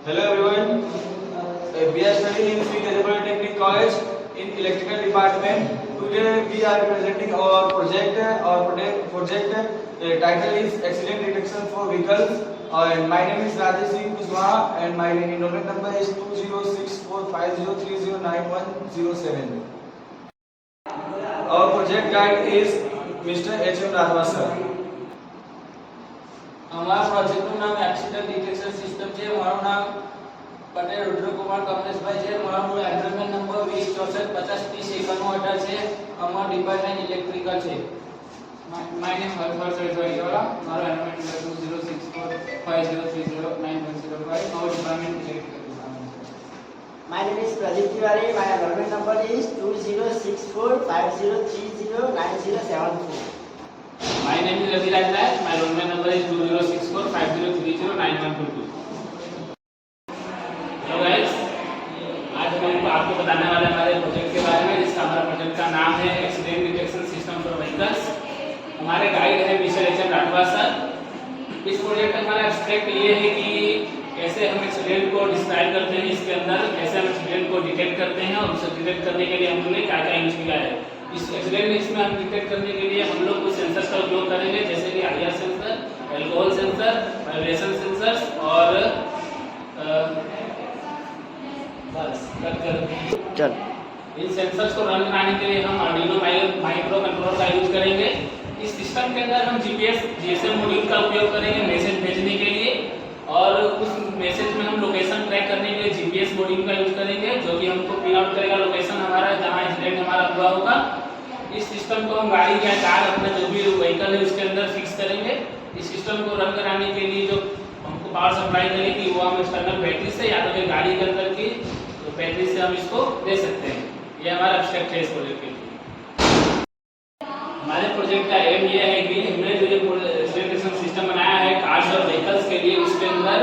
Hello everyone. We are studying in Sri Teja Polytechnic College in electrical department. Today we are presenting our project. Our project title is Accident Detection for Vehicles. And my name is Rajesh Singh Kuswaha and my enrollment number is 206450309107. Our project guide is Mr. H.M. Radhwa sir. અમારા પ્રોજેક્ટનું નામ accident detection system છે. મારું નામ પટેલ રુદ્રકુમાર કમલેશભાઈ છે. મારું enrolment number 206450309118 છે. અમારું ડિપાર્ટમેન્ટ ઇલેક્ટ્રિકલ છે. માય નેમ હર્ષ સરજવાઈવાળા. મારું એનરોલમેન્ટ નંબર 206450309105. મારું department electrical. My name is Pradeep Tiwari. My enrollment number is 206450309074. My name is Ravi Raj. My enrollment number is 206450309122. Hello guys, आज हम आपको बताने वाले हमारे प्रोजेक्ट के बारे में, जिसका हमारा प्रोजेक्ट का नाम है accident detection system for vehicles. हमारे गाइड है मिस्टर एच.एम. राठवा सर. इस प्रोजेक्ट का हमारा एब्स्ट्रैक्ट ये है कि कैसे हम एक्सीडेंट को डिस्क्राइब करते हैं, इसके अंदर कैसे हम एक्सीडेंट को डिटेक्ट करते हैं और उसे डिटेक्ट करने के लिए हमने क्या क्या यूज किया है. इस एक्सीडेंट इसमें हम डिटेक्ट करने के लिए हम लोग कुछ सेंसर्स का उपयोग करेंगे, जैसे कि IR sensor, alcohol sensor, vibration sensors और चल इन सेंसर्स को रन कराने के लिए हम आर्डिनो माइक्रो कंट्रोलर का यूज करेंगे. इस सिस्टम के अंदर हम जीपीएस जीएसएम मॉड्यूल का उपयोग करेंगे मैसेज भेजने के लिए, और उस मैसेज में हम लोकेशन ट्रैक करने के लिए जीपीएस मॉड्यूल का यूज करेंगे, जो कि हमको पिन आउट करेगा लोकेशन हमारा जहां एक्सीडेंट हमारा हुआ होगा. इस सिस्टम को हम गाड़ी या कार अपना जो भी व्हीकल है उसके अंदर फिक्स करेंगे. इस सिस्टम को रन कराने के लिए जो हमको पावर सप्लाई करेगी वो हम एक्सटर्नल बैटरी से या तो फिर गाड़ी के अंदर की बैटरी से हम इसको दे सकते हैं. ये हमारा एब्स्ट्रैक्ट है इस प्रोजेक्ट के लिए. हमारे प्रोजेक्ट का एम ये है कि हमने जो ये एक्सीडेंट सिस्टम बनाया है कार्स और व्हीकल्स के लिए, उसके अंदर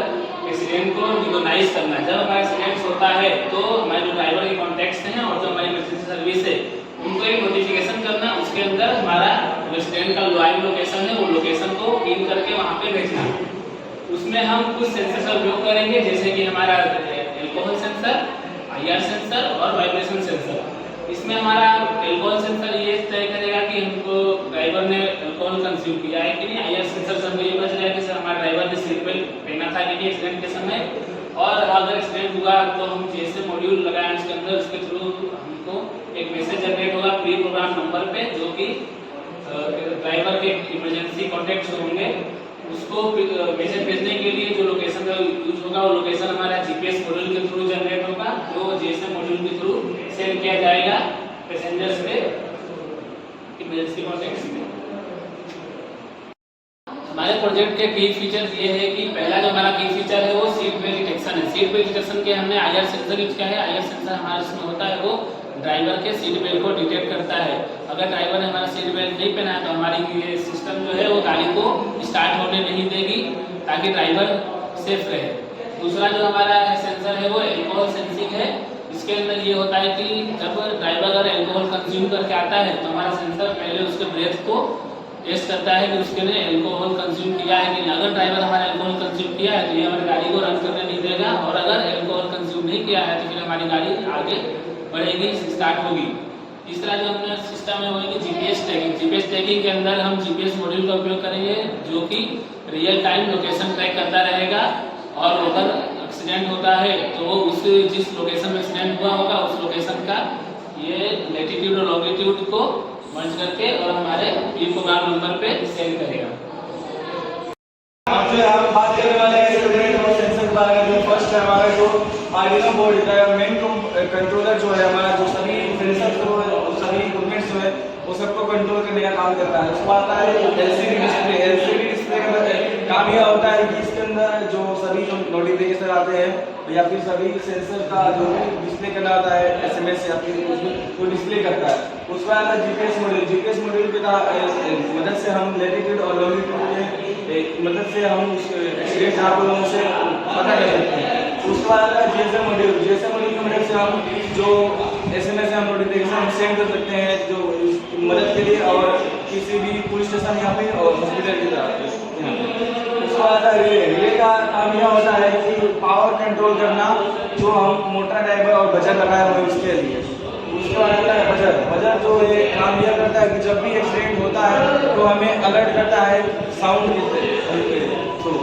एक्सीडेंट को रिकॉग्नाइज करना है. जब हमारा एक्सीडेंट होता है तो हमारे जो ड्राइवर के कॉन्टैक्ट्स हैं और जो हमारी इमरजेंसी सर्विस है उनको एक नोटिफिकेशन करना. उसके अंदर हमारा एक्सीडेंट का लाइव लोकेशन है वो लोकेशन को पिन करके वहाँ पे भेजना. उसमें हम कुछ सेंसर का उपयोग करेंगे, जैसे कि हमारा एल्कोहल सेंसर, आईआर सेंसर और वाइब्रेशन सेंसर. इसमें हमारा एल्कोहल सेंसर ये तय करेगा कि हमको ड्राइवर ने एल्कोहल कंज्यूम किया है कि नहीं. आईआर सेंसर से हमको ये पता चलेगा कि सर हमारे ड्राइवर ने सीट बेल्ट पहना था कि नहीं एक्सीडेंट के समय. और अगर एक्सीडेंट हुआ तो हम जैसे मॉड्यूल लगाएं उसके अंदर, उसके थ्रू हमको एक मैसेज जनरेट होगा प्री प्रोग्राम नंबर पे, जो कि ड्राइवर के इमरजेंसी कॉन्टैक्ट्स होंगे. उसको मैसेज भेजने के लिए जो लोकेशन का यूज होगा वो लोकेशन हमारा जीपीएस मॉड्यूल के थ्रू जनरेट होगा, जो जीएसएम मॉड्यूल के थ्रू सेंड किया जाएगा पैसेंजर्स पे इमरजेंसी कॉन्टैक्ट्स में. हमारे प्रोजेक्ट के की फीचर्स ये है कि पहला जो हमारा की फीचर है वो सीट बेल्ट डिटेक्शन है. सीट बेल्ट डिटेक्शन के हमने आईआर सेंसर यूज किया है. आईआर सेंसर हमारा इसमें होता है वो ड्राइवर के सीट बेल्ट को डिटेक्ट करता है. अगर ड्राइवर ने हमारा सीट बेल्ट नहीं पहना है तो हमारी ये सिस्टम जो है वो गाड़ी को स्टार्ट होने नहीं देगी, ताकि ड्राइवर सेफ रहे. दूसरा जो हमारा सेंसर है वो एल्कोहल सेंसिंग है. इसके अंदर ये होता है कि जब ड्राइवर अगर एल्कोहल कंज्यूम करके आता है तो हमारा सेंसर पहले उसके ब्रेथ को टेस्ट करता है कि उसके ने एल्कोहल कंज्यूम किया है कि नहीं. अगर ड्राइवर हमारा एल्कोहल कंज्यूम किया है तो ये हमारी गाड़ी को रन करने नहीं देगा, और अगर एल्कोहल कंज्यूम नहीं किया है तो फिर हमारी गाड़ी आगे बढ़ेगी, स्टार्ट होगी. तीसरा जो अपना सिस्टम है वो है कि जीपीएस टैगिंग. जीपीएस टैगिंग के अंदर हम जीपीएस मॉड्यूल का उपयोग करेंगे, जो कि रियल टाइम लोकेशन ट्रैक करता रहेगा, और अगर एक्सीडेंट होता है तो वो उस जिस लोकेशन में एक्सीडेंट हुआ होगा उस लोकेशन का ये लैटिट्यूड और लॉन्गिट्यूड को मर्ज करके और हमारे पी प्रोग्राम नंबर पे सेंड करेगा. आपसे हम बात करने वाले हैं एक्सीडेंट और सेंसर के बारे में. जो फर्स्ट है हमारा जो आर्डिनो बोर्ड है, मेन कंट्रोलर जो है हमारा, जो सभी सेंसर को सभी इक्विपमेंट्स जो है वो सबको कंट्रोल करने का काम करता है. उसको आता है एलसीडी डिस्प्ले. एलसीडी डिस्प्ले का काम यह होता है कि इसके अंदर जो सभी जो नोटिफिकेशन आते हैं या फिर सभी सेंसर का जो भी डिस्प्ले करना होता है एसएमएस या फिर उसमें वो डिस्प्ले करता है. उसके बाद जीपीएस मॉड्यूल. जीपीएस मॉड्यूल की मदद से हम लैटिट्यूड और लॉन्गिट्यूड के मदद से हम एक्सीडेंट जहाँ पर उसे पता कर सकते हैं. उसके बाद जीएसएम मॉड्यूल. जीएसएम मॉड्यूल की मदद से हम जो एसएमएस या नोटिफिकेशन हम सेंड कर सकते हैं जो मदद के लिए, और किसी भी पुलिस स्टेशन यहाँ पे और हॉस्पिटल की तरफ. उसके बाद रिले का काम यह होता है कि पावर कंट्रोल करना, जो हम मोटर ड्राइवर और बजर लगाए हुए उसके लिए। उसके बाद आता है बजर। बजर जो है काम यह करता है कि जब भी एक्सीडेंट होता है तो हमें अलर्ट करता है साउंड के थ्रू।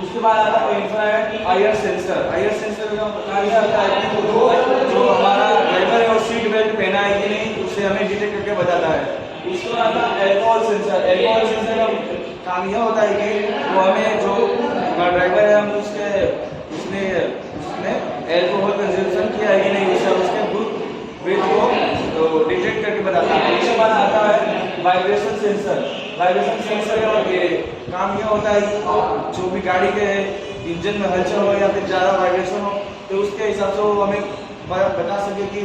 उसके बाद आता है infrared IR sensor. IR sensor का काम यह होता है कि जो हमारा ड्राइवर है वो सीट बेल्ट पहना है कि नहीं उसे हमें डिटेक्ट करके बताता है। उसके बाद आता है एल्कोहल सेंसर। एल्कोहल सेंसर का काम यह होता है कि वो हमें जो हमारा ड्राइवर है हम उसने एल्कोहल कंजम्पशन किया है कि नहीं उसे उसके ग्रुप वेट को डिटेक्ट करके बताता है। उसके बाद आता है वाइब्रेशन सेंसर। वाइब्रेशन सेंसर का काम यह होता है कि जो भी गाड़ी के इंजन में हलचल हो या फिर ज़्यादा वाइब्रेशन हो तो उसके हिसाब से वो हमें बता सके कि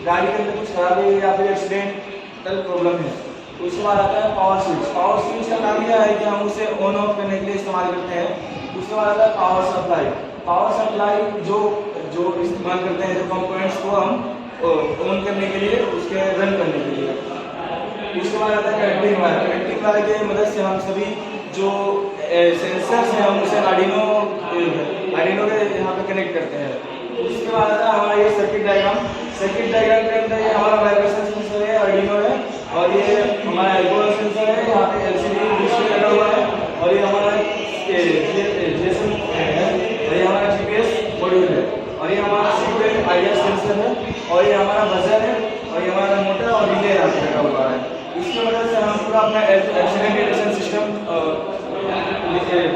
गाड़ी के अंदर कुछ खराबी है या फिर एक्सीडेंटल प्रॉब्लम है। उसके बाद आता है पावर स्विच। पावर स्विच का काम यह है कि हम उसे ऑन ऑफ करने के लिए इस्तेमाल करते हैं। उसके बाद आता है पावर सप्लाई। पावर सप्लाई जो इस्तेमाल करते हैं, जो कंपोनेंट्स को हम ऑन करने के लिए, उसके रन करने के लिए। उसके बाद आता है कनेक्टिंग वायर। कनेक्टिंग वायर की मदद से हम सभी जो सेंसर्स हैं हम उसे आर्डिनो के यहाँ पे कनेक्ट करते हैं। उसके बाद आता है हमारा ये सर्किट डायग्राम। सर्किट डायग्राम के अंदर ये हमारा वाइब्रेशन सेंसर है, आर्डिनो है, और ये हमारा एल्कोहल सेंसर है। यहाँ पे एलसीडी डिस्प्ले लगा हुआ है, और ये हमारा जीएसएम है, और ये हमारा जीपीएस मॉड्यूल है, और ये हमारा सीट बेल्ट आईआर सेंसर है, और ये हमारा बजर है, और ये हमारा मोटर और रिले यहाँ पे लगा हुआ है। इसकी वजह से हम पूरा अपना एक्सीडेंट डिटेक्शन सिस्टम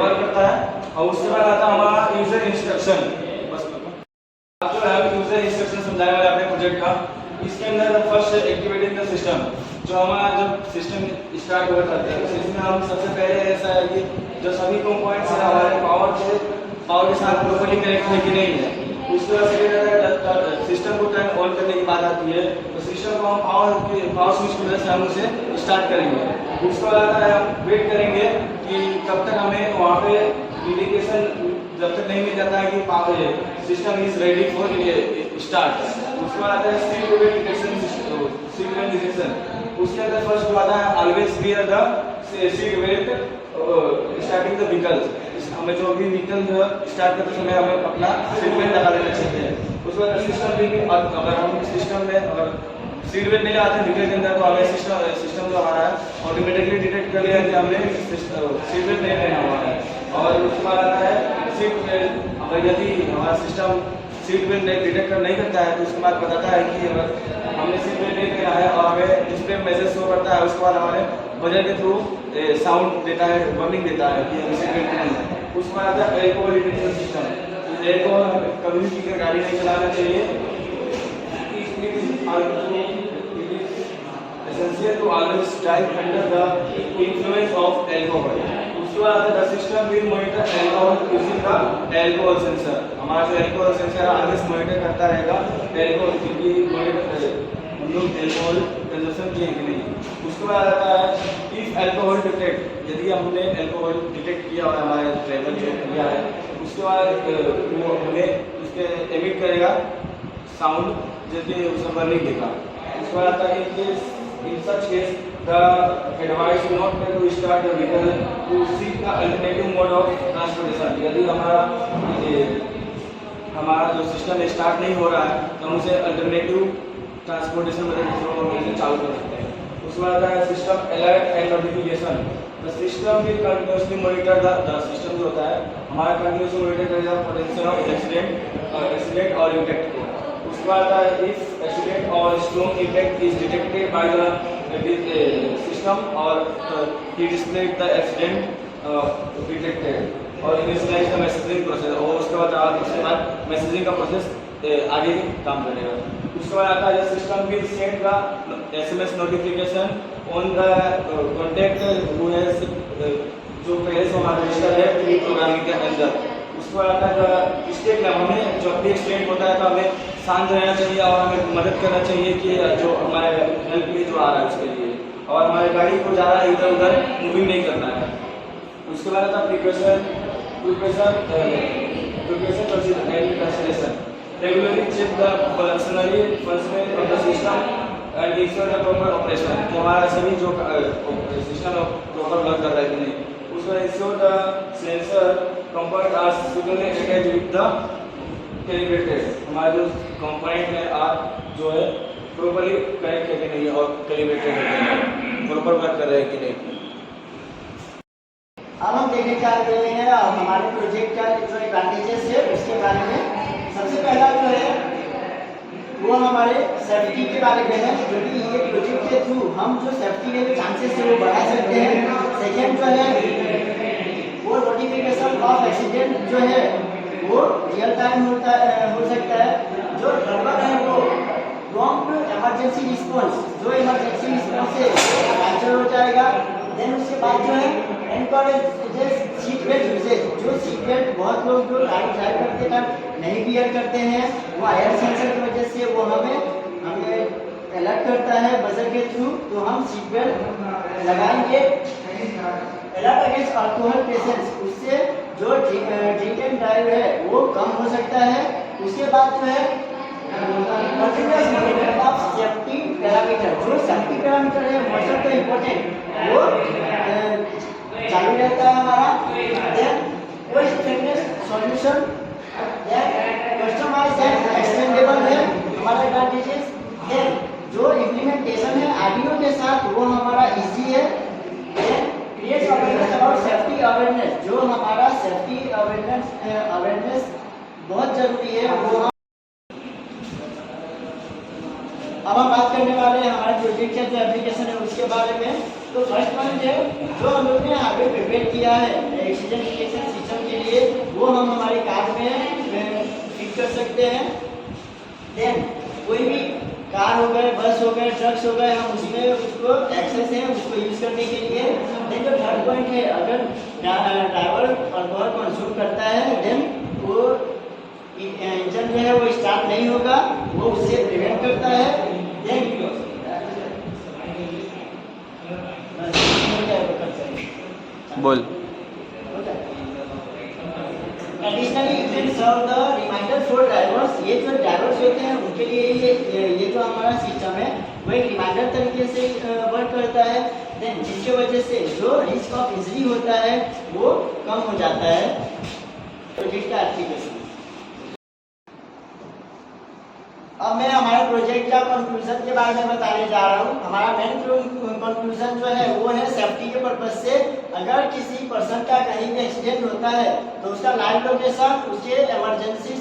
वर्क करता है। और उसके बाद आता है हमारा यूजर इंस्ट्रक्शन। बस जो है यूजर इंस्ट्रक्शन समझाने वाले अपने प्रोजेक्ट का। इसके अंदर फर्स्ट एक्टिवेटिंग द सिस्टम। जो हमारा जब सिस्टम स्टार्ट हुआ करते हैं इसमें हम सबसे पहले ऐसा है कि जो सभी कंपोनेंट्स हैं हमारे पावर के साथ प्रॉपर्ली कनेक्ट है कि नहीं है। उसके बाद सिस्टम को टर्न ऑन करने की बात आती है तो सिस्टम को हम पावर स्विच की वजह से हम उसे स्टार्ट करेंगे। उसके बाद आता है हम वेट करेंगे कि कब तक हमें वहाँ पे इंडिकेशन जब तक नहीं मिल जाता है कि system is ready for start. उसके बाद आता है सीट बेल्ट डिटेक्शन। उसके अंदर फर्स्ट आता है always wear the seat belt starting the vehicles. हमें जो भी व्हीकल स्टार्ट करते समय हमें अपना सीट बेल्ट लगा देना चाहिए। उसके बाद सिस्टम भी अगर हम सिस्टम में अगर सीट बेल्ट नहीं लगाते व्हीकल के अंदर तो हमें सिस्टम जो हमारा है ऑटोमेटिकली डिटेक्ट कर लिया कि हमने सीट बेल्ट नहीं पहना हुआ है। और उसके बाद आता है सीट बेल्ट। अगर यदि हमारा सिस्टम सीट बेल्ट डिटेक्ट नहीं करता है तो उसके बाद बताता है कि अगर हमने सीट बेल्ट नहीं पहना है और हमें डिस्प्ले मैसेज शो करता है। उसके बाद हमारे बजर के थ्रू साउंड देता है, वार्निंग देता है कि हमें सीट बेल्ट पहनना है। उसके बाद आता है एल्कोहल डिटेक्शन सिस्टम। एल्कोहल कभी भी पीकर गाड़ी नहीं चलाना चाहिए। essential to always drive under the influence of alcohol. उसके बाद the system will monitor alcohol using the alcohol sensor. हमारा जो alcohol sensor है always monitor करता रहेगा alcohol की monitor हम लोग alcohol consumption किए कि नहीं। उसके बाद आता है if alcohol detect, यदि हमने alcohol detect किया और हमारे ड्राइवर जो किया है उसके बाद वो हमें उसके emit करेगा साउंड जैसे उसे वार्निंग देगा। उसके बाद आता है in such case the advice not to start the vehicle to seek the alternative mode of transportation. यदि हमारा जो सिस्टम स्टार्ट नहीं हो रहा है तो हम उसे अल्टरनेटिव ट्रांसपोर्टेशन मेथड चालू कर सकते हैं। उसके बाद आता है system alert and notification. The system will continuously monitor the system जो होता है हमारा कंटिन्यूअसली मॉनिटर करेगा पोटेंशियल ऑफ एक्सीडेंट और इम्पैक्ट को। उसके बाद आता है इफ एक्सीडेंट और strong impact is detected by the system और ही डिस्प्ले द एक्सीडेंट डिटेक्टेड और इनिशियलाइज द मैसेजिंग प्रोसेस। और उसके बाद मैसेजिंग का प्रोसेस आगे काम करेगा। उसके बाद आता है system will send the SMS notification on the contact who has जो पहले से हमारा रजिस्टर है प्री प्रोग्रामिंग के अंदर। उसके बाद आता है स्टेप में हमें जब भी एक्सीडेंट होता है तो हमें शांत रहना चाहिए और हमें मदद करना चाहिए कि जो हमारे हेल्प लिए जो आ रहा है उसके लिए, और हमारी गाड़ी को ज़्यादा इधर उधर मूविंग नहीं करना है। उसके बाद आता है preparation consideration. Regularly check the functionally functional of the system and ensure the proper operation कि हमारा सभी जो सिस्टम प्रॉपर वर्क कर रहा है कि नहीं। So ensure the sensor component are suitably attached with the calibrated. हमारा जो कंपोनेंट है आप जो है प्रॉपर्ली कनेक्ट है कि नहीं और कैलिब्रेटेड है कि नहीं, प्रॉपर वर्क कर रहे हैं कि नहीं। अब हम देखने जा रहे हैं हमारे प्रोजेक्ट का जो एडवांटेजेस है उसके बारे में। सबसे पहला जो है वो हमारे सेफ्टी के बारे में है, जो कि ये प्रोजेक्ट के थ्रू हम जो सेफ्टी के जो चांसेस है वो बढ़ा सकते हैं। सेकेंड जो है वो नोटिफिकेशन ऑफ एक्सीडेंट जो है वो रियल टाइम हो सकता है। जो गड़बड़ है वो प्रॉम्प्ट इमरजेंसी रिस्पॉन्स, जो इमरजेंसी रिस्पॉन्स है कैंसिल हो जाएगा। देन उसके बाद जो है एनकरेज सीट बेल्ट यूजेज, जो सीट बेल्ट बहुत लोग जो गाड़ी ड्राइव करते टाइम नहीं वियर करते हैं, वो आयर सेंसर की वजह से वो हमें अलर्ट करता है बजर के थ्रू, तो हम सीट बेल्ट लगाएंगे। अलर्ट अगेंस्ट अल्कोहल पेशेंट्स, उससे जो ड्रिंक एंड ड्राइव है वो कम हो सकता है। उसके बाद जो है continuous monitoring of safety parameter, जो सेफ्टी पैरामीटर है मोस्ट ऑफ द इम्पोर्टेंट वो चालू रहता है हमारा। Then waste fitness solution, then customise and extendable है हमारा एडवांटेजेस। देन जो इम्प्लीमेंटेशन है आर्डिनो के साथ वो हमारा इजी है। Then creates awareness about safety awareness, जो हमारा सेफ्टी अवेयरनेस बहुत जरूरी है वो। अब हम बात करने वाले हैं हमारे प्रोजेक्ट का जो एप्लीकेशन है उसके बारे में। तो फर्स्ट पॉइंट है जो हम लोग ने हार्डवेयर प्रिपेयर किया है एक्सीडेंट डिटेक्शन सिस्टम के लिए, वो हम हमारी कार में फिट कर सकते हैं। देन कोई भी कार हो गए, बस हो गए, ट्रक्स हो गए, हम उसमें उसको एक्सेस है उसको यूज करने के लिए। देन जो थर्ड पॉइंट है, अगर ड्राइवर अल्कोहल कंज्यूम करता है देन वो इंजन जो है वो स्टार्ट नहीं होगा, वो उससे प्रिवेंट करता है। देन बोल। Additionally it can serve the reminder for drivers, ये जो ड्राइवर्स होते हैं उनके लिए ये जो हमारा सिस्टम है वो एक रिमाइंडर तरीके से वर्क करता है। देन जिसके वजह से जो रिस्क ऑफ इंजरी होता है वो कम हो जाता है प्रोजेक्ट का एप्लीकेशन। अब मैं हमारे प्रोजेक्ट का कंक्लूजन के बारे में बताने जा रहा हूँ। हमारा मेन कंक्लूजन जो है वो है सेफ्टी के पर्पज से अगर किसी पर्सन का कहीं भी एक्सीडेंट होता है तो उसका लाइव लोकेशन, उसके इमरजेंसी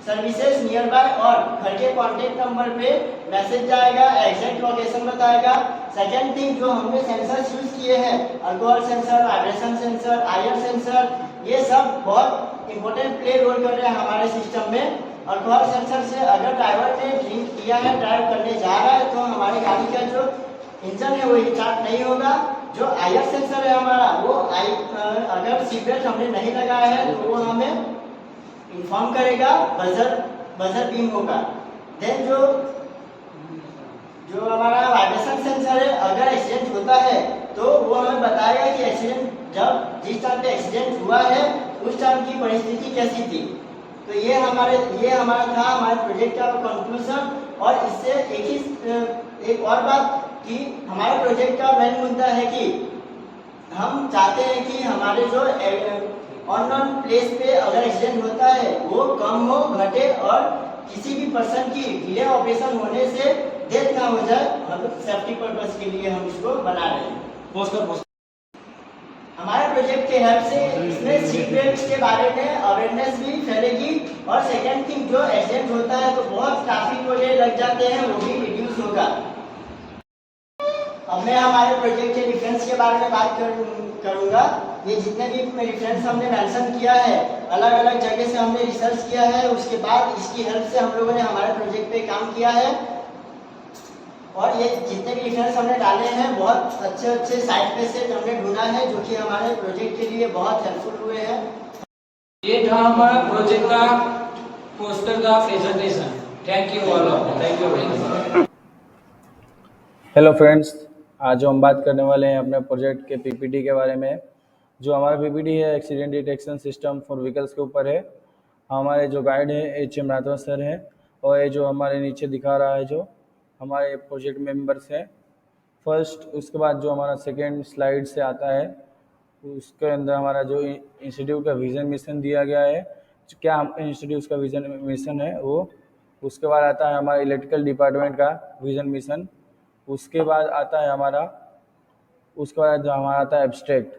सर्विसेज नियर बाय और घर के कॉन्टेक्ट नंबर पे मैसेज जाएगा, एग्जैक्ट लोकेशन बताएगा। सेकेंड थिंग, जो हमने सेंसर्स यूज किए हैं अल्कोहल सेंसर, वाइब्रेशन सेंसर, आयर सेंसर, ये सब बहुत इंपॉर्टेंट प्ले रोल कर रहे हैं हमारे सिस्टम में। अल्कोहल सेंसर से अगर ड्राइवर ने ड्रिंक किया है, ड्राइव करने जा रहा है, तो हमारी गाड़ी का जो इंजन है वो स्टार्ट नहीं होगा। जो आयर सेंसर है हमारा वो अगर सीट बेल्ट हमने नहीं लगाया है तो वो हमें इन्फॉर्म करेगा, बजर बीम होगा। देन जो हमारा वाइब्रेशन सेंसर है, अगर एक्सीडेंट होता है तो वो हमें बताएगा कि एक्सीडेंट जिस टाइम पे एक्सीडेंट हुआ है उस टाइम की परिस्थिति कैसी थी। तो ये हमारा था हमारे प्रोजेक्ट का कंक्लूजन। और इससे एक और बात कि हमारे प्रोजेक्ट का मेन मुद्दा है कि हम चाहते हैं कि हमारे जो अननोन प्लेस पे अगर एक्सीडेंट होता है वो कम हो, घटे और किसी भी पर्सन की डिले ऑपरेशन होने से डेथ ना हो जाए। मतलब सेफ्टी पर्पस के लिए हम इसको बना रहे हैं। हमारे प्रोजेक्ट के हेल्प से इसमें सीट बेल्ट के बारे में अवेयरनेस भी फैलेगी। और सेकेंड थिंग, जो एक्सीडेंट होता है तो बहुत ट्रैफिक वगैरह लग जाते हैं, वो भी रिड्यूस होगा। अब मैं हमारे प्रोजेक्ट के रेफरेंस के बारे में बात करूंगा। ये जितने भी रेफरेंस हमने मेंशन किया है, अलग अलग जगह से हमने रिसर्च किया है, उसके बाद इसकी हेल्प से हम लोगों ने हमारे प्रोजेक्ट पे काम किया है। और ये जितने भी रेफरेंस हमने डाले हैं बहुत अच्छे साइट पे से हमने ढूंढा है, जो कि हमारे प्रोजेक्ट के लिए बहुत हेल्पफुल हुए हैं। ये था हमारा प्रोजेक्ट का पोस्टर का presentation. Thank you all, thank you very much. Hello friends, आज जो हम बात करने वाले हैं अपने प्रोजेक्ट के पीपीटी के बारे में। जो हमारा पीपीटी है accident detection system for vehicles के ऊपर है। हमारे जो गाइड हैं HM राठौर सर हैं, और ये जो हमारे नीचे दिखा रहा है जो हमारे प्रोजेक्ट मेंबर्स हैं फर्स्ट। उसके बाद जो हमारा सेकेंड स्लाइड से आता है उसके अंदर हमारा जो इंस्टीट्यूट का विज़न मिशन दिया गया है, क्या हम इंस्टीट्यूट का विज़न मिशन है वो। उसके बाद आता है हमारा इलेक्ट्रिकल डिपार्टमेंट का विज़न मिशन। उसके बाद आता है हमारा उसके बाद जो हमारा आता है एब्स्ट्रैक्ट।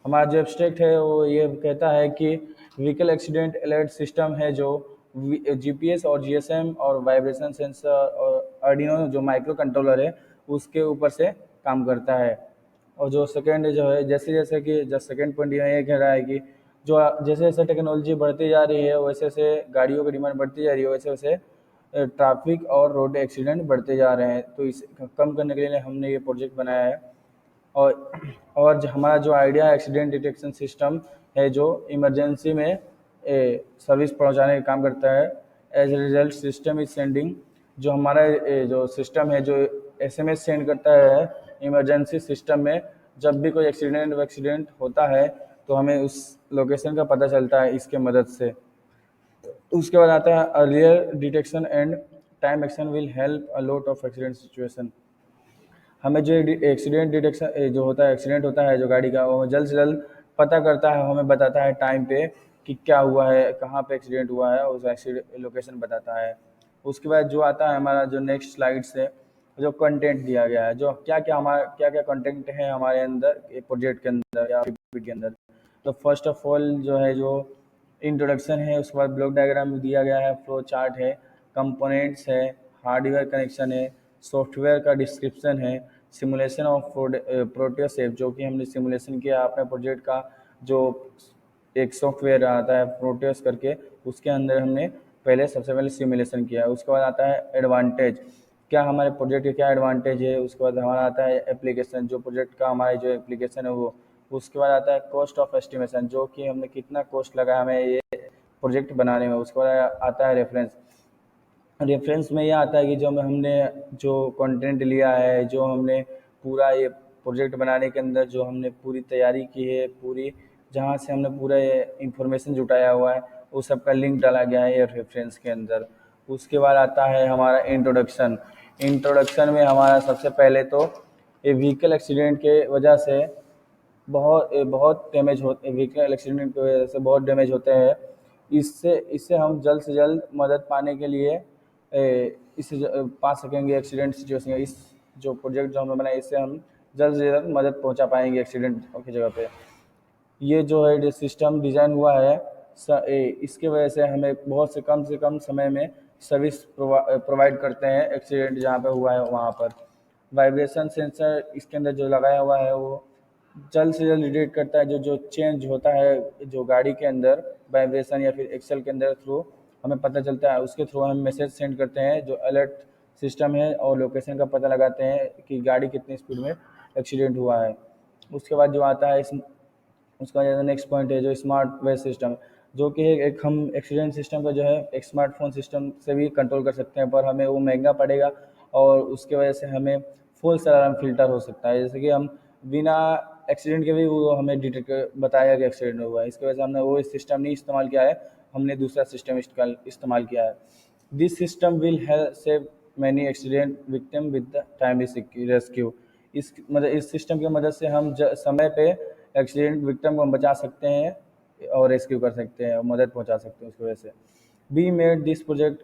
हमारा जो एब्स्ट्रैक्ट है वो ये कहता है कि व्हीकल एक्सीडेंट अलर्ट सिस्टम है जो जीपीएस और जीएसएम और वाइब्रेशन सेंसर और आर्डिनो जो माइक्रो कंट्रोलर है उसके ऊपर से काम करता है। और जो सेकेंड जो है जैसे जैसे कि जो सेकेंड पॉइंट ये कह रहा है कि जो जैसे जैसे टेक्नोलॉजी बढ़ती जा रही है वैसे वैसे गाड़ियों की डिमांड बढ़ती जा रही है, वैसे वैसे ट्रैफिक और रोड एक्सीडेंट बढ़ते जा रहे हैं। तो इसे कम करने के लिए हमने ये प्रोजेक्ट बनाया है। और हमारा जो आइडिया एक्सीडेंट डिटेक्शन सिस्टम है जो इमरजेंसी में सर्विस पहुंचाने का काम करता है। As a result system is sending, जो हमारा जो सिस्टम है जो एसएमएस सेंड करता है इमरजेंसी सिस्टम में। जब भी कोई एक्सीडेंट होता है तो हमें उस लोकेशन का पता चलता है इसके मदद से। उसके बाद आता है earlier detection and time action will help a lot of accident situation. हमें जो एक्सीडेंट डिटेक्शन जो होता है एक्सीडेंट होता है जो गाड़ी का वो जल्द से जल्द पता करता है, हमें बताता है टाइम पे कि क्या हुआ है, कहाँ पे एक्सीडेंट हुआ है, उस एक्सीडेंट लोकेशन बताता है। उसके बाद जो आता है हमारा जो नेक्स्ट स्लाइड से जो कंटेंट दिया गया है, जो क्या क्या कंटेंट है हमारे अंदर प्रोजेक्ट के अंदर या पीपीटी के अंदर। तो फर्स्ट ऑफ ऑल जो है जो इंट्रोडक्शन है, उसके बाद ब्लॉक डायग्राम दिया गया है, फ्लो चार्ट है, कंपोनेंट्स है, हार्डवेयर कनेक्शन है, सॉफ्टवेयर का डिस्क्रिप्शन है, सिमुलेशन ऑफ प्रोटियस ऐप जो कि हमने सिमुलेशन किया अपने प्रोजेक्ट का। जो एक सॉफ्टवेयर आता है प्रोटियस करके, उसके अंदर हमने सबसे पहले सिमुलेशन किया। उसके बाद आता है एडवांटेज, क्या हमारे प्रोजेक्ट के क्या एडवांटेज है। उसके बाद हमारा आता है एप्लीकेशन, जो प्रोजेक्ट का हमारा जो एप्लीकेशन है वो। उसके बाद आता है कॉस्ट ऑफ एस्टिमेशन, जो कि हमने कितना कॉस्ट लगा हमें ये प्रोजेक्ट बनाने में। उसके बाद आता है रेफरेंस में यह आता है कि जो हमने जो कंटेंट लिया है, जो हमने पूरा ये प्रोजेक्ट बनाने के अंदर जो हमने पूरी तैयारी की है, पूरी जहाँ से हमने पूरा ये इंफॉर्मेशन जुटाया हुआ है उस सब का लिंक डाला गया है ये रेफरेंस के अंदर। उसके बाद आता है हमारा इंट्रोडक्शन में हमारा सबसे पहले तो ये व्हीकल एक्सीडेंट के वजह से बहुत डैमेज होते, व्हीकल एक्सीडेंट की वजह से बहुत डैमेज होते हैं। इससे हम जल्द से जल्द मदद पाने के लिए पा सकेंगे एक्सीडेंट सिचुएशन। इस जो प्रोजेक्ट जो हमने बनाया इससे हम जल्द से जल्द मदद पहुंचा पाएंगे एक्सीडेंट की जगह पे। ये जो है जो सिस्टम डिज़ाइन हुआ है इसके वजह से हमें बहुत से कम समय में सर्विस प्रोवाइड करते हैं एक्सीडेंट जहाँ पे हुआ है वहाँ पर। वाइब्रेशन सेंसर इसके अंदर जो लगाया हुआ है वो जल्द से जल्द डिटेक्ट करता है जो चेंज होता है जो गाड़ी के अंदर वाइब्रेशन या फिर एक्सेल के अंदर थ्रू हमें पता चलता है। उसके थ्रू हम मैसेज सेंड करते हैं जो अलर्ट सिस्टम है और लोकेशन का पता लगाते हैं कि गाड़ी कितनी स्पीड में एक्सीडेंट हुआ है। उसके बाद जो आता है उसका नेक्स्ट पॉइंट है जो स्मार्ट वेज सिस्टम, जो कि एक हम एक्सीडेंट सिस्टम का जो है एक स्मार्टफोन सिस्टम से भी कंट्रोल कर सकते हैं, पर हमें वो महंगा पड़ेगा और उसके वजह से हमें फॉल्स अलार्म फिल्टर हो सकता है। जैसे कि हम बिना एक्सीडेंट के भी वो हमें डिटेक्ट बताया कि एक्सीडेंट हुआ है, इसकी वजह से हमने वो सिस्टम नहीं इस्तेमाल किया है, हमने दूसरा सिस्टम इस्तेमाल किया है। This system will help save many accident victim with the timely rescue. इस सिस्टम की मदद से हम समय पे एक्सीडेंट विक्टिम को हम बचा सकते हैं और रेस्क्यू कर सकते हैं और मदद पहुंचा सकते हैं उसकी वजह से। We made this project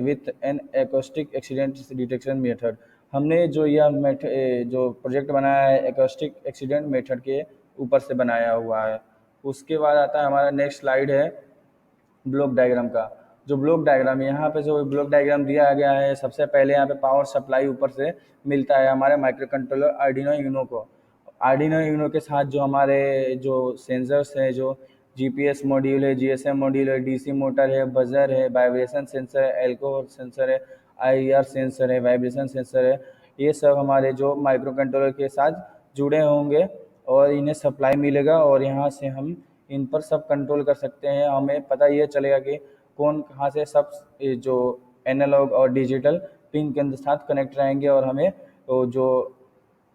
with an acoustic accident detection method. हमने जो जो प्रोजेक्ट बनाया है एकॉस्टिक एक्सीडेंट मेथड के ऊपर से बनाया हुआ है। उसके बाद आता है हमारा नेक्स्ट स्लाइड है ब्लॉक डायग्राम का। जो ब्लॉक डायग्राम यहाँ पे जो ब्लॉक डायग्राम दिया गया है, सबसे पहले यहाँ पे पावर सप्लाई ऊपर से मिलता है हमारे माइक्रो कंट्रोलर आर्डिनो यूनो को। आर्डिनो यूनो के साथ जो हमारे जो सेंसर्स हैं, जो जीपीएस मॉड्यूल है, जीएसएम मॉड्यूल है, डीसी मोटर है, बजर है, वाइब्रेशन सेंसर है, एल्कोहल सेंसर है, आईआर सेंसर है, वाइब्रेशन सेंसर है, ये सब हमारे जो माइक्रो कंट्रोलर के साथ जुड़े होंगे और इन्हें सप्लाई मिलेगा और यहाँ से हम इन पर सब कंट्रोल कर सकते हैं। हमें पता ये चलेगा कि कौन कहाँ से सब जो एनालॉग और डिजिटल पिन के साथ कनेक्ट रहेंगे और हमें तो जो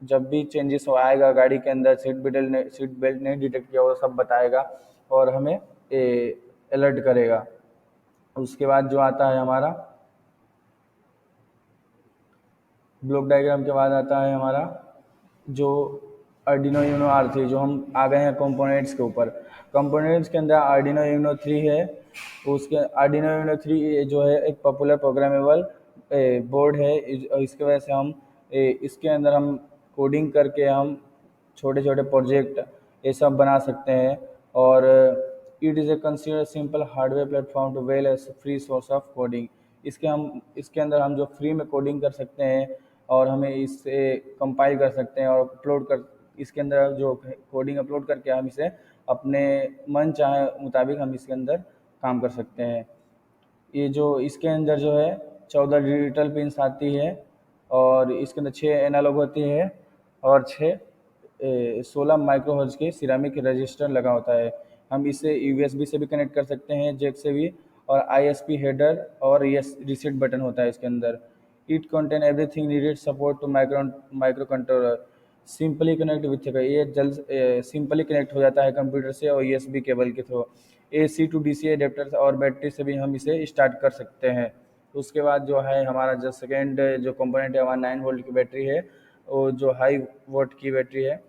जब भी चेंजेस आएगा गाड़ी के अंदर सीट बेल्ट नहीं डिटेक्ट किया वो सब बताएगा और हमें अलर्ट करेगा। उसके बाद जो आता है हमारा ब्लॉक डायग्राम के बाद आता है हमारा जो आर्डिनो यूनो R3, जो हम आ गए हैं कंपोनेंट्स के ऊपर। कंपोनेंट्स के अंदर आर्डिनो यूनो 3 है। उसके आर्डिनो यूनो 3 जो है एक पॉपुलर प्रोग्रामेबल बोर्ड है। इसके वजह से हम इसके अंदर हम कोडिंग करके हम छोटे छोटे प्रोजेक्ट ये सब बना सकते हैं। और it is a consider simple hardware platform to well as free source of coding. इसके अंदर हम जो फ्री में कोडिंग कर सकते हैं और हमें इससे कंपाइल कर सकते हैं और अपलोड कर इसके अंदर जो कोडिंग अपलोड करके हम इसे अपने मन चाहे मुताबिक हम इसके अंदर काम कर सकते हैं। ये जो इसके अंदर जो है 14 डिजिटल पिन्स आती है और इसके अंदर 6 एनालॉग होती है और 16 माइक्रोहर्ट्ज के सिरामिक रजिस्टर लगा होता है। हम इसे यूएसबी से भी कनेक्ट कर सकते हैं, जैक से भी, और आईएसपी हेडर और यस रीसेट बटन होता है इसके अंदर। It contain everything needed support to microcontroller simply connect with. ये जल्द सिंपली कनेक्ट हो जाता है कंप्यूटर से और यूएसबी केबल के थ्रू। AC टू DC एडेप्टर और बैटरी से भी हम इसे स्टार्ट कर सकते हैं। उसके बाद जो है हमारा जो सेकेंड जो कंपोनेंट है हमारा 9 वोल्ट की बैटरी है, वो जो हाई वोल्ट की बैटरी है।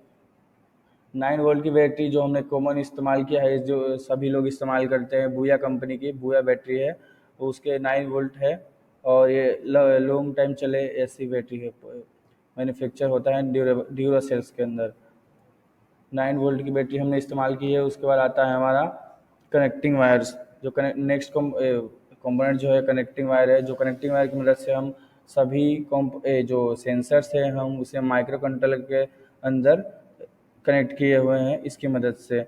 9 वोल्ट की बैटरी जो हमने कॉमन इस्तेमाल किया है, जो सभी लोग इस्तेमाल करते हैं, बूया कंपनी की बूया बैटरी है, उसके 9 वोल्ट है और ये लॉन्ग टाइम चले ऐसी बैटरी है। मैन्युफैक्चर होता है ड्यूरासेल्स के अंदर। 9 वोल्ट की बैटरी हमने इस्तेमाल की है। उसके बाद आता है हमारा कनेक्टिंग वायर्स। जो नेक्स्ट कंपोनेंट जो है कनेक्टिंग वायर है, जो कनेक्टिंग वायर की मदद से हम सभी जो सेंसर्स हैं हम उसे माइक्रो कंट्रोलर के अंदर कनेक्ट किए हुए हैं इसकी मदद से।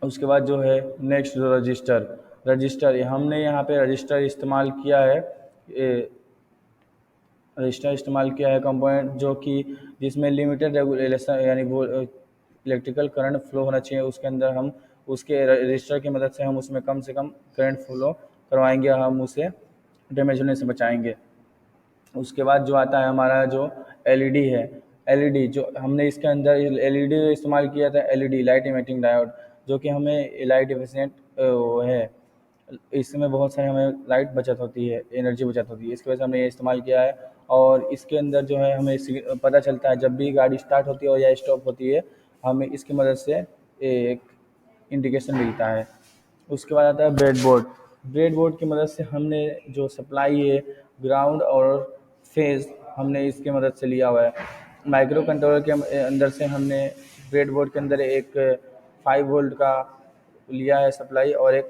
उसके बाद जो है नेक्स्ट जो रजिस्टर हमने यहाँ पे रजिस्टर इस्तेमाल किया है। रजिस्टर इस्तेमाल किया है कंपोनेंट जो कि जिसमें लिमिटेड रेगुलेशन यानी वो इलेक्ट्रिकल करंट फ्लो होना चाहिए उसके अंदर। हम उसके रजिस्टर की मदद से हम उसमें कम से कम करंट फ्लो करवाएंगे, हम उसे डैमेज होने से बचाएंगे। उसके बाद जो आता है हमारा जो LED है, LED जो हमने इसके अंदर LED इस्तेमाल किया था, LED लाइट इमिटिंग डायोड, जो कि हमें लाइट एफिशिएंट है। इसमें बहुत सारे हमें लाइट बचत होती है, एनर्जी बचत होती है, इसकी वजह से हमने ये इस्तेमाल किया है। और इसके अंदर जो है हमें पता चलता है जब भी गाड़ी स्टार्ट होती है या स्टॉप होती है, हमें इसकी मदद से एक इंडिकेशन मिलता है। उसके बाद आता है ब्रेडबोर्ड की मदद से हमने जो सप्लाई है ग्राउंड और फेज हमने इसकी मदद से लिया हुआ है। माइक्रो कंट्रोलर के अंदर से हमने ब्रेडबोर्ड के अंदर एक 5 वोल्ट का लिया है सप्लाई और एक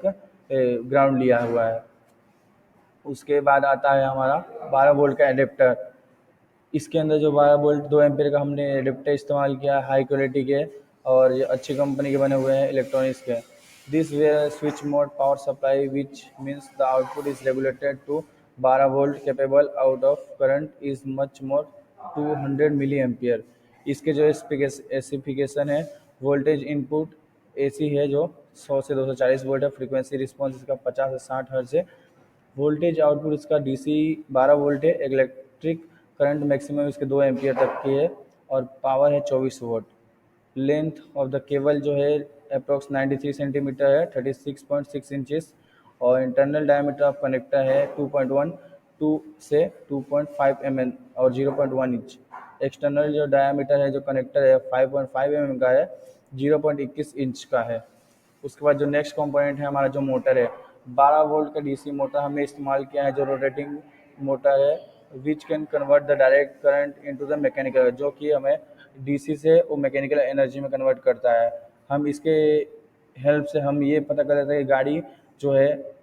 ग्राउंड लिया हुआ है। उसके बाद आता है हमारा 12 वोल्ट का एडेप्टर। इसके अंदर जो 12 वोल्ट 2 एम्पीयर का हमने एडेप्टर इस्तेमाल किया, हाई क्वालिटी के और ये अच्छी कंपनी के बने हुए हैं इलेक्ट्रॉनिक्स के। This way switch mode power supply which means the output is regulated to 12 volt capable out of current is much more 200 milli ampere. इसके जो स्पेसिफिकेशन है, वोल्टेज इनपुट AC है जो 100 से 240 वोल्ट है, फ्रीक्वेंसी रिस्पॉन्स इसका 50 से 60 हर्ट्ज है। वोल्टेज आउटपुट इसका DC 12 वोल्ट है। इलेक्ट्रिक करंट मैक्सिमम इसके 2 एम्पियर तक की है और पावर है 24 vote. Length of the cable जो है अप्रोक्स 93 सेंटीमीटर है, 36.6 इंचेस, और इंटरनल डायमीटर ऑफ कनेक्टर है 2.12 से 2.5 mm और 0.1 इंच। एक्सटर्नल जो डायमीटर है जो कनेक्टर है 5.5 mm का है, 0.21 इंच का है। उसके बाद जो नेक्स्ट कंपोनेंट है हमारा जो मोटर है, 12 वोल्ट का DC मोटर हमने इस्तेमाल किया है, जो रोटेटिंग मोटर है, which can convert the direct current into the mechanical, जो कि हमें DC से वो मैकेनिकल एनर्जी में कन्वर्ट करता है। हम इसके हेल्प से हम ये पता कर लेते हैं कि गाड़ी जो है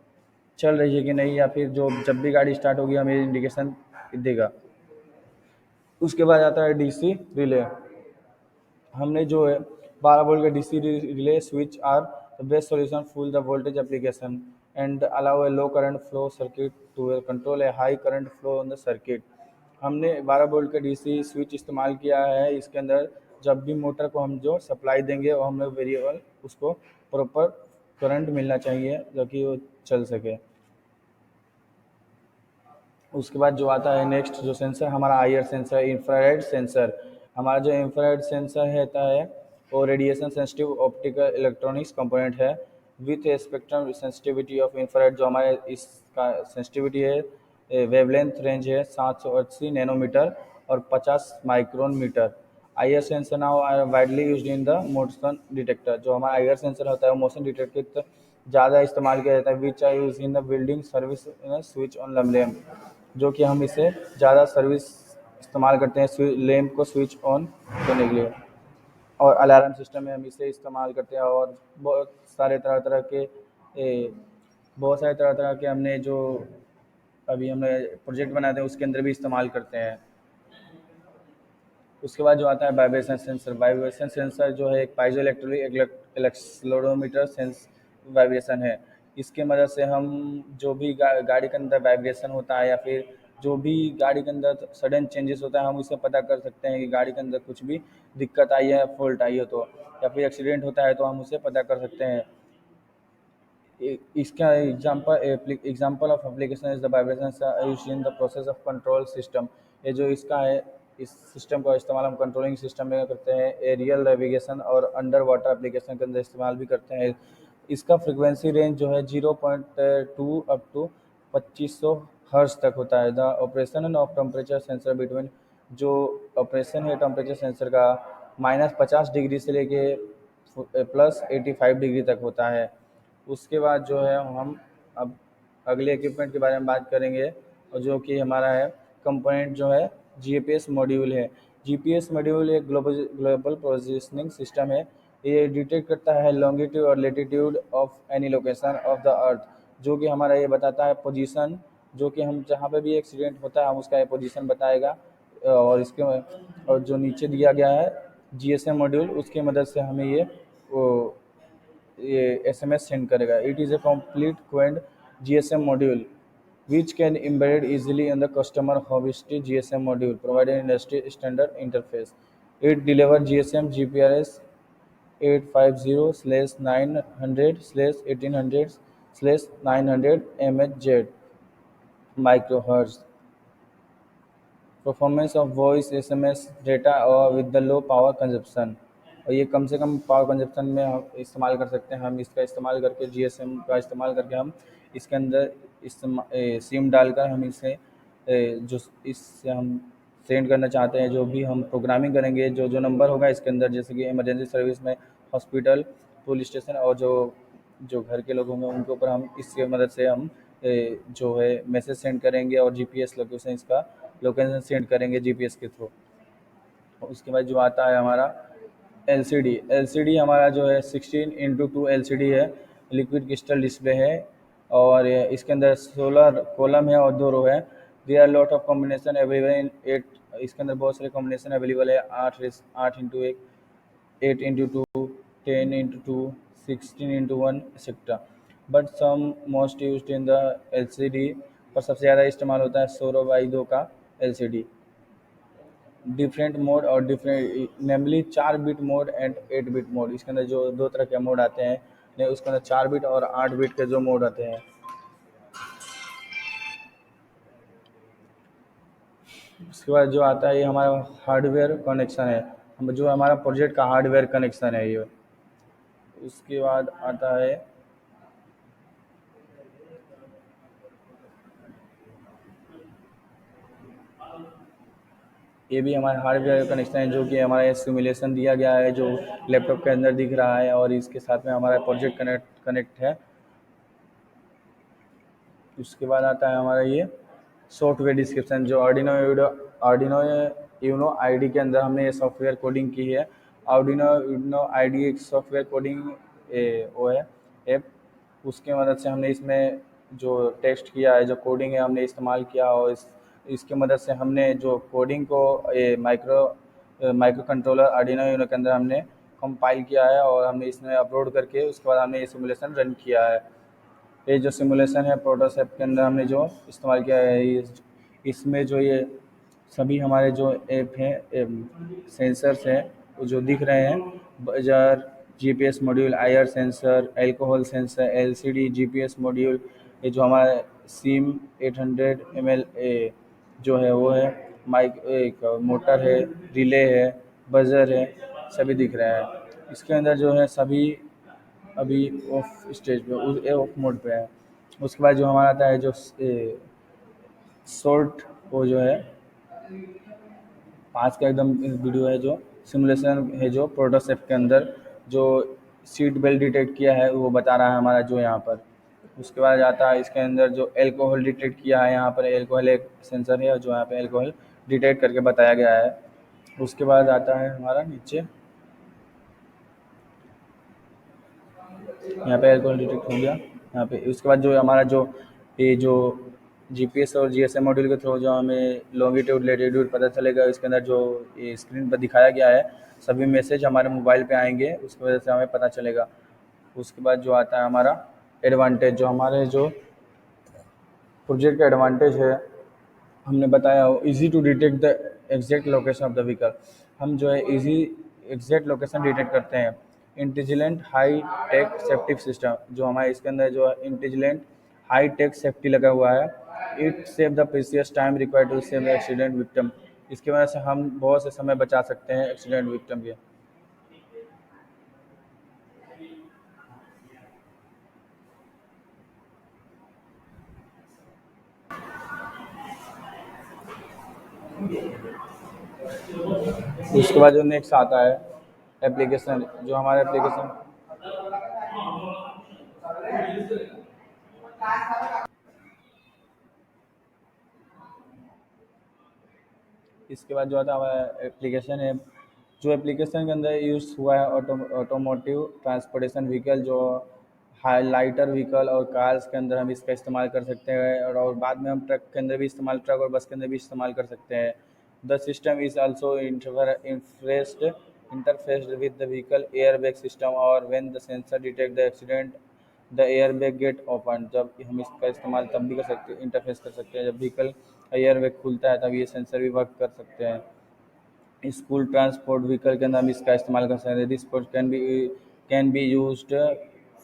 चल रही है कि नहीं, या फिर जो जब भी गाड़ी स्टार्ट होगी हमें इंडिकेशन देगा। उसके बाद आता है DC रिले। हमने जो है 12 वोल्ट का DC relay switch are the best solution full the voltage application and allow a low current flow circuit to control a high current flow on the circuit. हमने 12 वोल्ट का DC switch इस्तेमाल किया है। इसके अंदर जब भी मोटर को हम जो सप्लाई देंगे और हम लोग वेरिएबल उसको प्रॉपर करंट मिलना चाहिए जो कि वो चल सके। उसके बाद जो आता है नेक्स्ट जो सेंसर हमारा IR सेंसर, इंफ्रारेड सेंसर। हमारा जो इंफ्रारेड सेंसर रहता है वो radiation sensitive optical electronics component है with spectrum sensitivity of infrared. जो हमारे इसका सेंसिटिविटी है वेवलेंथ रेंज है 780 नैनोमीटर और 50 micron metre. IR sensor now are widely used in the motion detector. जो हमारा IR सेंसर होता है वो मोशन डिटेक्टर के ज़्यादा इस्तेमाल किया जाता है। Which are use in the building service switch on lamp, जो कि हम इसे ज़्यादा सर्विस इस्तेमाल करते हैं लैम्प को स्विच ऑन करने के लिए। और अलार्म सिस्टम में हम इसे इस्तेमाल करते हैं। और बहुत सारे तरह तरह के बहुत सारे तरह तरह के हमने जो अभी हमने प्रोजेक्ट बनाए थे उसके अंदर भी इस्तेमाल करते हैं। उसके बाद जो आता है वाइब्रेशन सेंसर। वाइब्रेशन सेंसर जो है एक पाइजो इलेक्ट्रिक एक्सेलेरोमीटर सेंस वाइब्रेशन है। इसके मदद से हम जो भी गाड़ी के अंदर वाइब्रेशन होता है या फिर जो भी गाड़ी के अंदर सडन चेंजेस होता है हम उसे पता कर सकते हैं कि गाड़ी के अंदर कुछ भी दिक्कत आई है, फॉल्ट आई है तो, या फिर एक्सीडेंट होता है तो हम उसे पता कर सकते हैं। इसका example of application is the vibration used in the process of control system. ये जो इसका है, इस सिस्टम का इस्तेमाल हम कंट्रोलिंग सिस्टम में करते हैं। एरियल नेविगेशन और अंडर वाटर एप्लीकेशन के अंदर इस्तेमाल भी करते हैं। इसका फ्रिक्वेंसी रेंज जो है 0.2 अप टू 2500 हर्ट्ज तक होता है। The operation of temperature sensor between, जो ऑपरेशन है टेम्परेचर सेंसर का -50 डिग्री से लेके +85 डिग्री तक होता है। उसके बाद जो है हम अब अगले इक्विपमेंट के बारे में बात करेंगे, और जो कि हमारा है कंपोनेंट जो है जीपीएस मॉड्यूल है। जीपीएस मॉड्यूल एक ग्लोबल पोजीशनिंग सिस्टम है। ये डिटेक्ट करता है लॉन्गिट्यूड और latitude of any location of the earth, जो कि हमारा ये बताता है पोजीशन, जो कि हम जहाँ पे भी एक्सीडेंट होता है हम उसका ये पोजीशन बताएगा। और इसके और जो नीचे दिया गया है जीएसएम मॉड्यूल, उसकी मदद से हमें ये SMS सेंड करेगा। It is A complete coined GSM module which can embedded easily in the customer hobbyist GSM module, providing industry standard interface. It delivers GSM GPRS 850/900/1800/900 MHz microhertz performance of voice SMS data और with the low power consumption. और ये कम से कम power consumption में हम इस्तेमाल कर सकते हैं। हम इसका इस्तेमाल करके GSM का इस्तेमाल करके हम इसके अंदर सिम डालकर हम इसे जो इससे हम सेंड करना चाहते हैं, जो भी हम प्रोग्रामिंग करेंगे, जो जो नंबर होगा इसके अंदर, जैसे कि इमरजेंसी सर्विस में हॉस्पिटल, पुलिस स्टेशन और जो जो घर के लोग होंगे उनके ऊपर हम इसकी मदद से हम जो है मैसेज सेंड करेंगे और GPS लोकेशन इसका लोकेशन सेंड करेंगे GPS के थ्रू। उसके बाद जो आता है हमारा LCD हमारा जो है 16:2 LCD है, लिक्विड क्रिस्टल डिस्प्ले है। और इसके अंदर 16 कॉलम है और 2 रो है। There are lot of combination available in 8, इसके अंदर बहुत सारे कॉम्बिनेशन अवेलेबल है। 8x1, 8x2, 10x2, 16x1 etcetera. But some most used in the LCD, पर सबसे ज़्यादा इस्तेमाल होता है 16:2 का LCD। डिफरेंट मोड और different namely 4 bit mode and 8 bit mode. इसके अंदर जो 2 तरह के मोड आते हैं, नहीं उसके अंदर 4 बिट और 8 बिट के जो मोड आते हैं। उसके बाद जो आता है ये हमारा हार्डवेयर कनेक्शन है, जो हमारा प्रोजेक्ट का हार्डवेयर कनेक्शन है ये। उसके बाद आता है ये भी हमारा हार्डवेयर कनेक्शन है, जो कि हमारा सिमुलेशन दिया गया है जो लैपटॉप के अंदर दिख रहा है, और इसके साथ में हमारा प्रोजेक्ट कनेक्ट है। उसके बाद आता है हमारा ये सॉफ्टवेयर डिस्क्रिप्शन, जो आर्डिनो यूनो आईडी के अंदर हमने ये सॉफ्टवेयर कोडिंग की है। आर्डिनो यूनो आईडी एक सॉफ्टवेयर कोडिंग वो है ऐप, उसके मदद से हमने इसमें जो टेक्स्ट किया है, जो कोडिंग है हमने इस्तेमाल किया, और इसके मदद से हमने जो कोडिंग को माइक्रो कंट्रोलर आर्डिनो यूनो के अंदर हमने कंपाइल किया है, और हमने इसमें अपलोड करके उसके बाद हमने ये सिमुलेशन रन किया है। ये जो सिमुलेशन है प्रोटोटाइप के अंदर हमने जो इस्तेमाल किया है, इसमें जो ये सभी हमारे जो ऐप हैं सेंसर्स हैं वो जो दिख रहे हैं, बजार GPS module, IR sensor, alcohol sensor, LCD GPS module, ये जो हमारा सिम 800 ml जो है वो है, एक मोटर है, रिले है, बजर है, सभी दिख रहा है। इसके अंदर जो है सभी अभी ऑफ स्टेज पे ऑफ मोड पे है। उसके बाद जो हमारा आता है जो शॉर्ट वो जो है 5 का एकदम वीडियो है जो सिमुलेशन है जो प्रोटोटाइप के अंदर जो सीट बेल्ट डिटेक्ट किया है वो बता रहा है हमारा जो यहाँ पर। उसके बाद आता है इसके अंदर जो एल्कोहल डिटेक्ट किया है, यहाँ पर एल्कोहल एक सेंसर है जो यहाँ पे एल्कोहल डिटेक्ट करके बताया गया है। उसके बाद आता है हमारा नीचे यहाँ पे एल्कोहल डिटेक्ट हो गया यहाँ पे। उसके बाद जो हमारा जो ये जो जीपीएस और जीएसएम मॉड्यूल के थ्रू जो हमें लॉन्गिट्यूड लैटिट्यूड पता चलेगा, इसके अंदर जो ये स्क्रीन पर दिखाया गया है सभी मैसेज हमारे मोबाइल पे आएंगे, उसकी वजह से हमें पता चलेगा। उसके बाद जो आता है हमारा एडवांटेज, जो हमारे जो प्रोजेक्ट का एडवांटेज है हमने बताया हो, easy to detect the exact location of the vehicle. हम जो है इजी एग्जैक्ट लोकेशन डिटेक्ट करते हैं। Intelligent high tech safety system, जो हमारे इसके अंदर जो इंटेलिजेंट हाई टेक सेफ्टी लगा हुआ है, it save the precious time required to save the accident victim. इसकी वजह से हम बहुत से समय बचा सकते हैं एक्सीडेंट विक्टिम के। उसके बाद जो नेक्स्ट आता है एप्लीकेशन, जो हमारा एप्लीकेशन इसके बाद जो आता है हमारा एप्लीकेशन है, जो एप्लीकेशन के अंदर यूज़ हुआ है ऑटोमोटिव ट्रांसपोर्टेशन व्हीकल, जो हाई लाइटर व्हीकल और कार्स के अंदर हम इसका इस्तेमाल कर सकते हैं, और बाद में हम ट्रक के अंदर भी इस्तेमाल, ट्रक और बस के अंदर भी इस्तेमाल कर सकते हैं। The system is also interfaced with the vehicle airbag system, और when the sensor detect the accident the air bag get open. जब हम इसका इस्तेमाल तब भी कर सकते हैं, इंटरफेस कर सकते हैं, जब व्हीकल का एयर बैग खुलता है तब ये सेंसर भी वर्क कर सकते हैं। स्कूल ट्रांसपोर्ट व्हीकल के अंदर हम इसका इस्तेमाल कर सकते हैं। This port can be used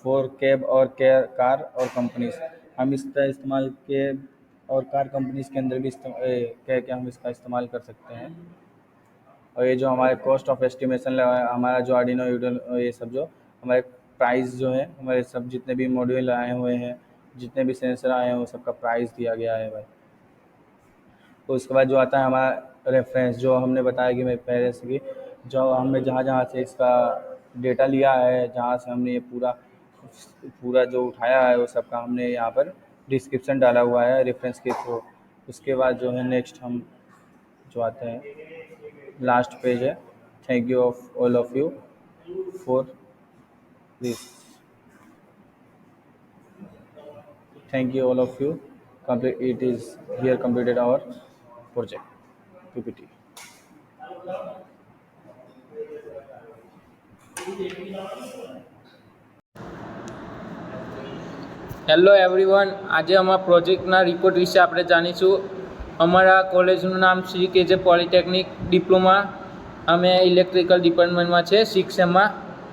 for cab और कार और कंपनीज। हम इसका इस्तेमाल कैब और कार कंपनीज के अंदर भी क्या हम इसका इस्तेमाल कर सकते हैं। और ये जो हमारे कॉस्ट ऑफ एस्टिमेशन हमारा जो आर्डिनो यूडो ये सब जो हमारे प्राइस जो है, हमारे सब जितने भी मॉड्यूल आए हुए हैं, जितने भी सेंसर आए हैं, वो सबका प्राइस दिया गया है भाई। तो उसके बाद जो आता है हमारा रेफरेंस, जो हमने बताया कि मैं पहले से कि जो हमने जहाँ से इसका डेटा लिया है, जहाँ से हमने ये पूरा जो उठाया है वो सबका हमने यहाँ पर डिस्क्रिप्शन डाला हुआ है रेफरेंस के थ्रू। उसके बाद जो है नेक्स्ट हम जो आते हैं लास्ट पेज है, thank you all of you for this. Thank you all of you. It is here completed our project PPT. Hello everyone, આજે અમારા પ્રોજેક્ટના રિપોર્ટ વિશે આપણે જાણીશું। અમારા કોલેજનું નામ શ્રી કેજે પોલિટેકનિક ડિપ્લોમા, અમે ઇલેક્ટ્રિકલ ડિપાર્ટમેન્ટમાં છે 6th સેમમાં।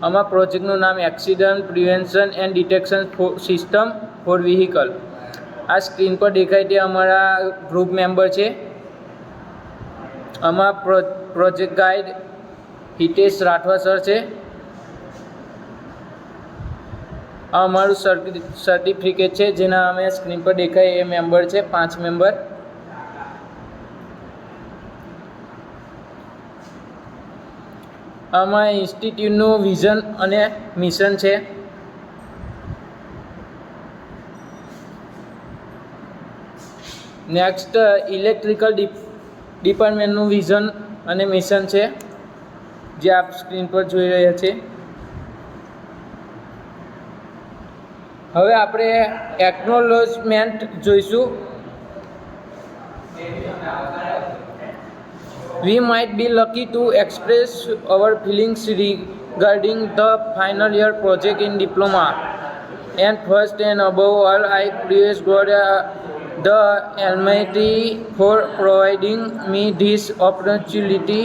અમારા પ્રોજેક્ટનું નામ accident prevention and detection system for vehicle. આ સ્ક્રીન પર દેખાય તે અમારા ગ્રુપ મેમ્બર છે। અમારા project guide Hitesh Rathwa sir છે। આ અમારું સર્ટિફિકેટ છે જેના અમે સ્ક્રીન પર દેખાય એ મેમ્બર છે 5 મેમ્બર। આમાં ઇન્સ્ટિટ્યૂટનું વિઝન અને મિશન છે। નેક્સ્ટ ઇલેક્ટ્રિકલ ડિપાર્ટમેન્ટનું વિઝન અને મિશન છે જે આપ સ્ક્રીન પર જોઈ રહ્યા છે। હવે આપણે એક્નોલેજમેન્ટ જોઈશું। We might be lucky to express our feelings regarding the final year project in diploma. And first and above all, I praise God the Almighty for providing me this opportunity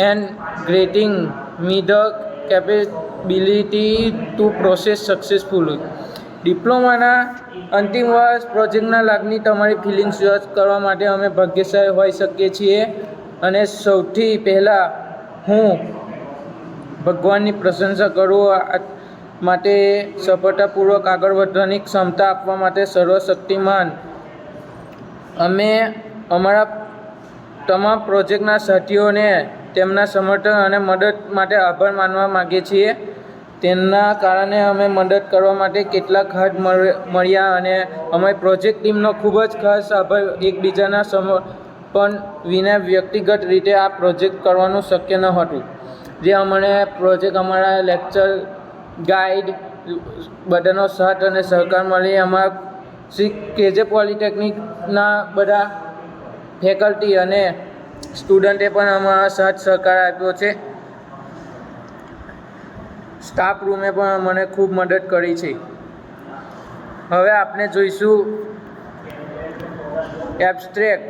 and granting me the capability to process successfully. ડિપ્લોમાના અંતિમ વર્ષ પ્રોજેક્ટના લાગણી તમારી feelings વ્યક્ત કરવા માટે અમે ભાગ્યશાળી હોઈ શકીએ છીએ। અને સૌથી પહેલાં હું ભગવાનની પ્રશંસા કરું માટે સફળતાપૂર્વક આગળ વધવાની ક્ષમતા આપવા માટે સર્વશક્તિમાન અમે અમારા તમામ પ્રોજેક્ટના સાથીઓને તેમના સમર્થન અને મદદ માટે આભાર માનવા માગીએ છીએ. તેમના કારણે અમે મદદ કરવા માટે કેટલાક હાથ મળ્યા અને અમારી પ્રોજેક્ટ ટીમનો ખૂબ જ ખાસ આભાર. એકબીજાના સમર્પણ વિના વ્યક્તિગત રીતે આ પ્રોજેક્ટ કરવાનું શક્ય ન હતું. જે અમને પ્રોજેક્ટ અમારા લેક્ચર ગાઈડ બધાનો સાથ અને સહકાર મળી. અમારા શ્રી KJ પોલિટેકનિકના બધા ફેકલ્ટી અને સ્ટુડન્ટે પણ અમારા સાથ સહકાર આપ્યો છે. સ્ટાફ રૂમે પણ મને ખૂબ મદદ કરી છે. હવે આપણે જોઈશું એબ્સ્ટ્રેક્ટ.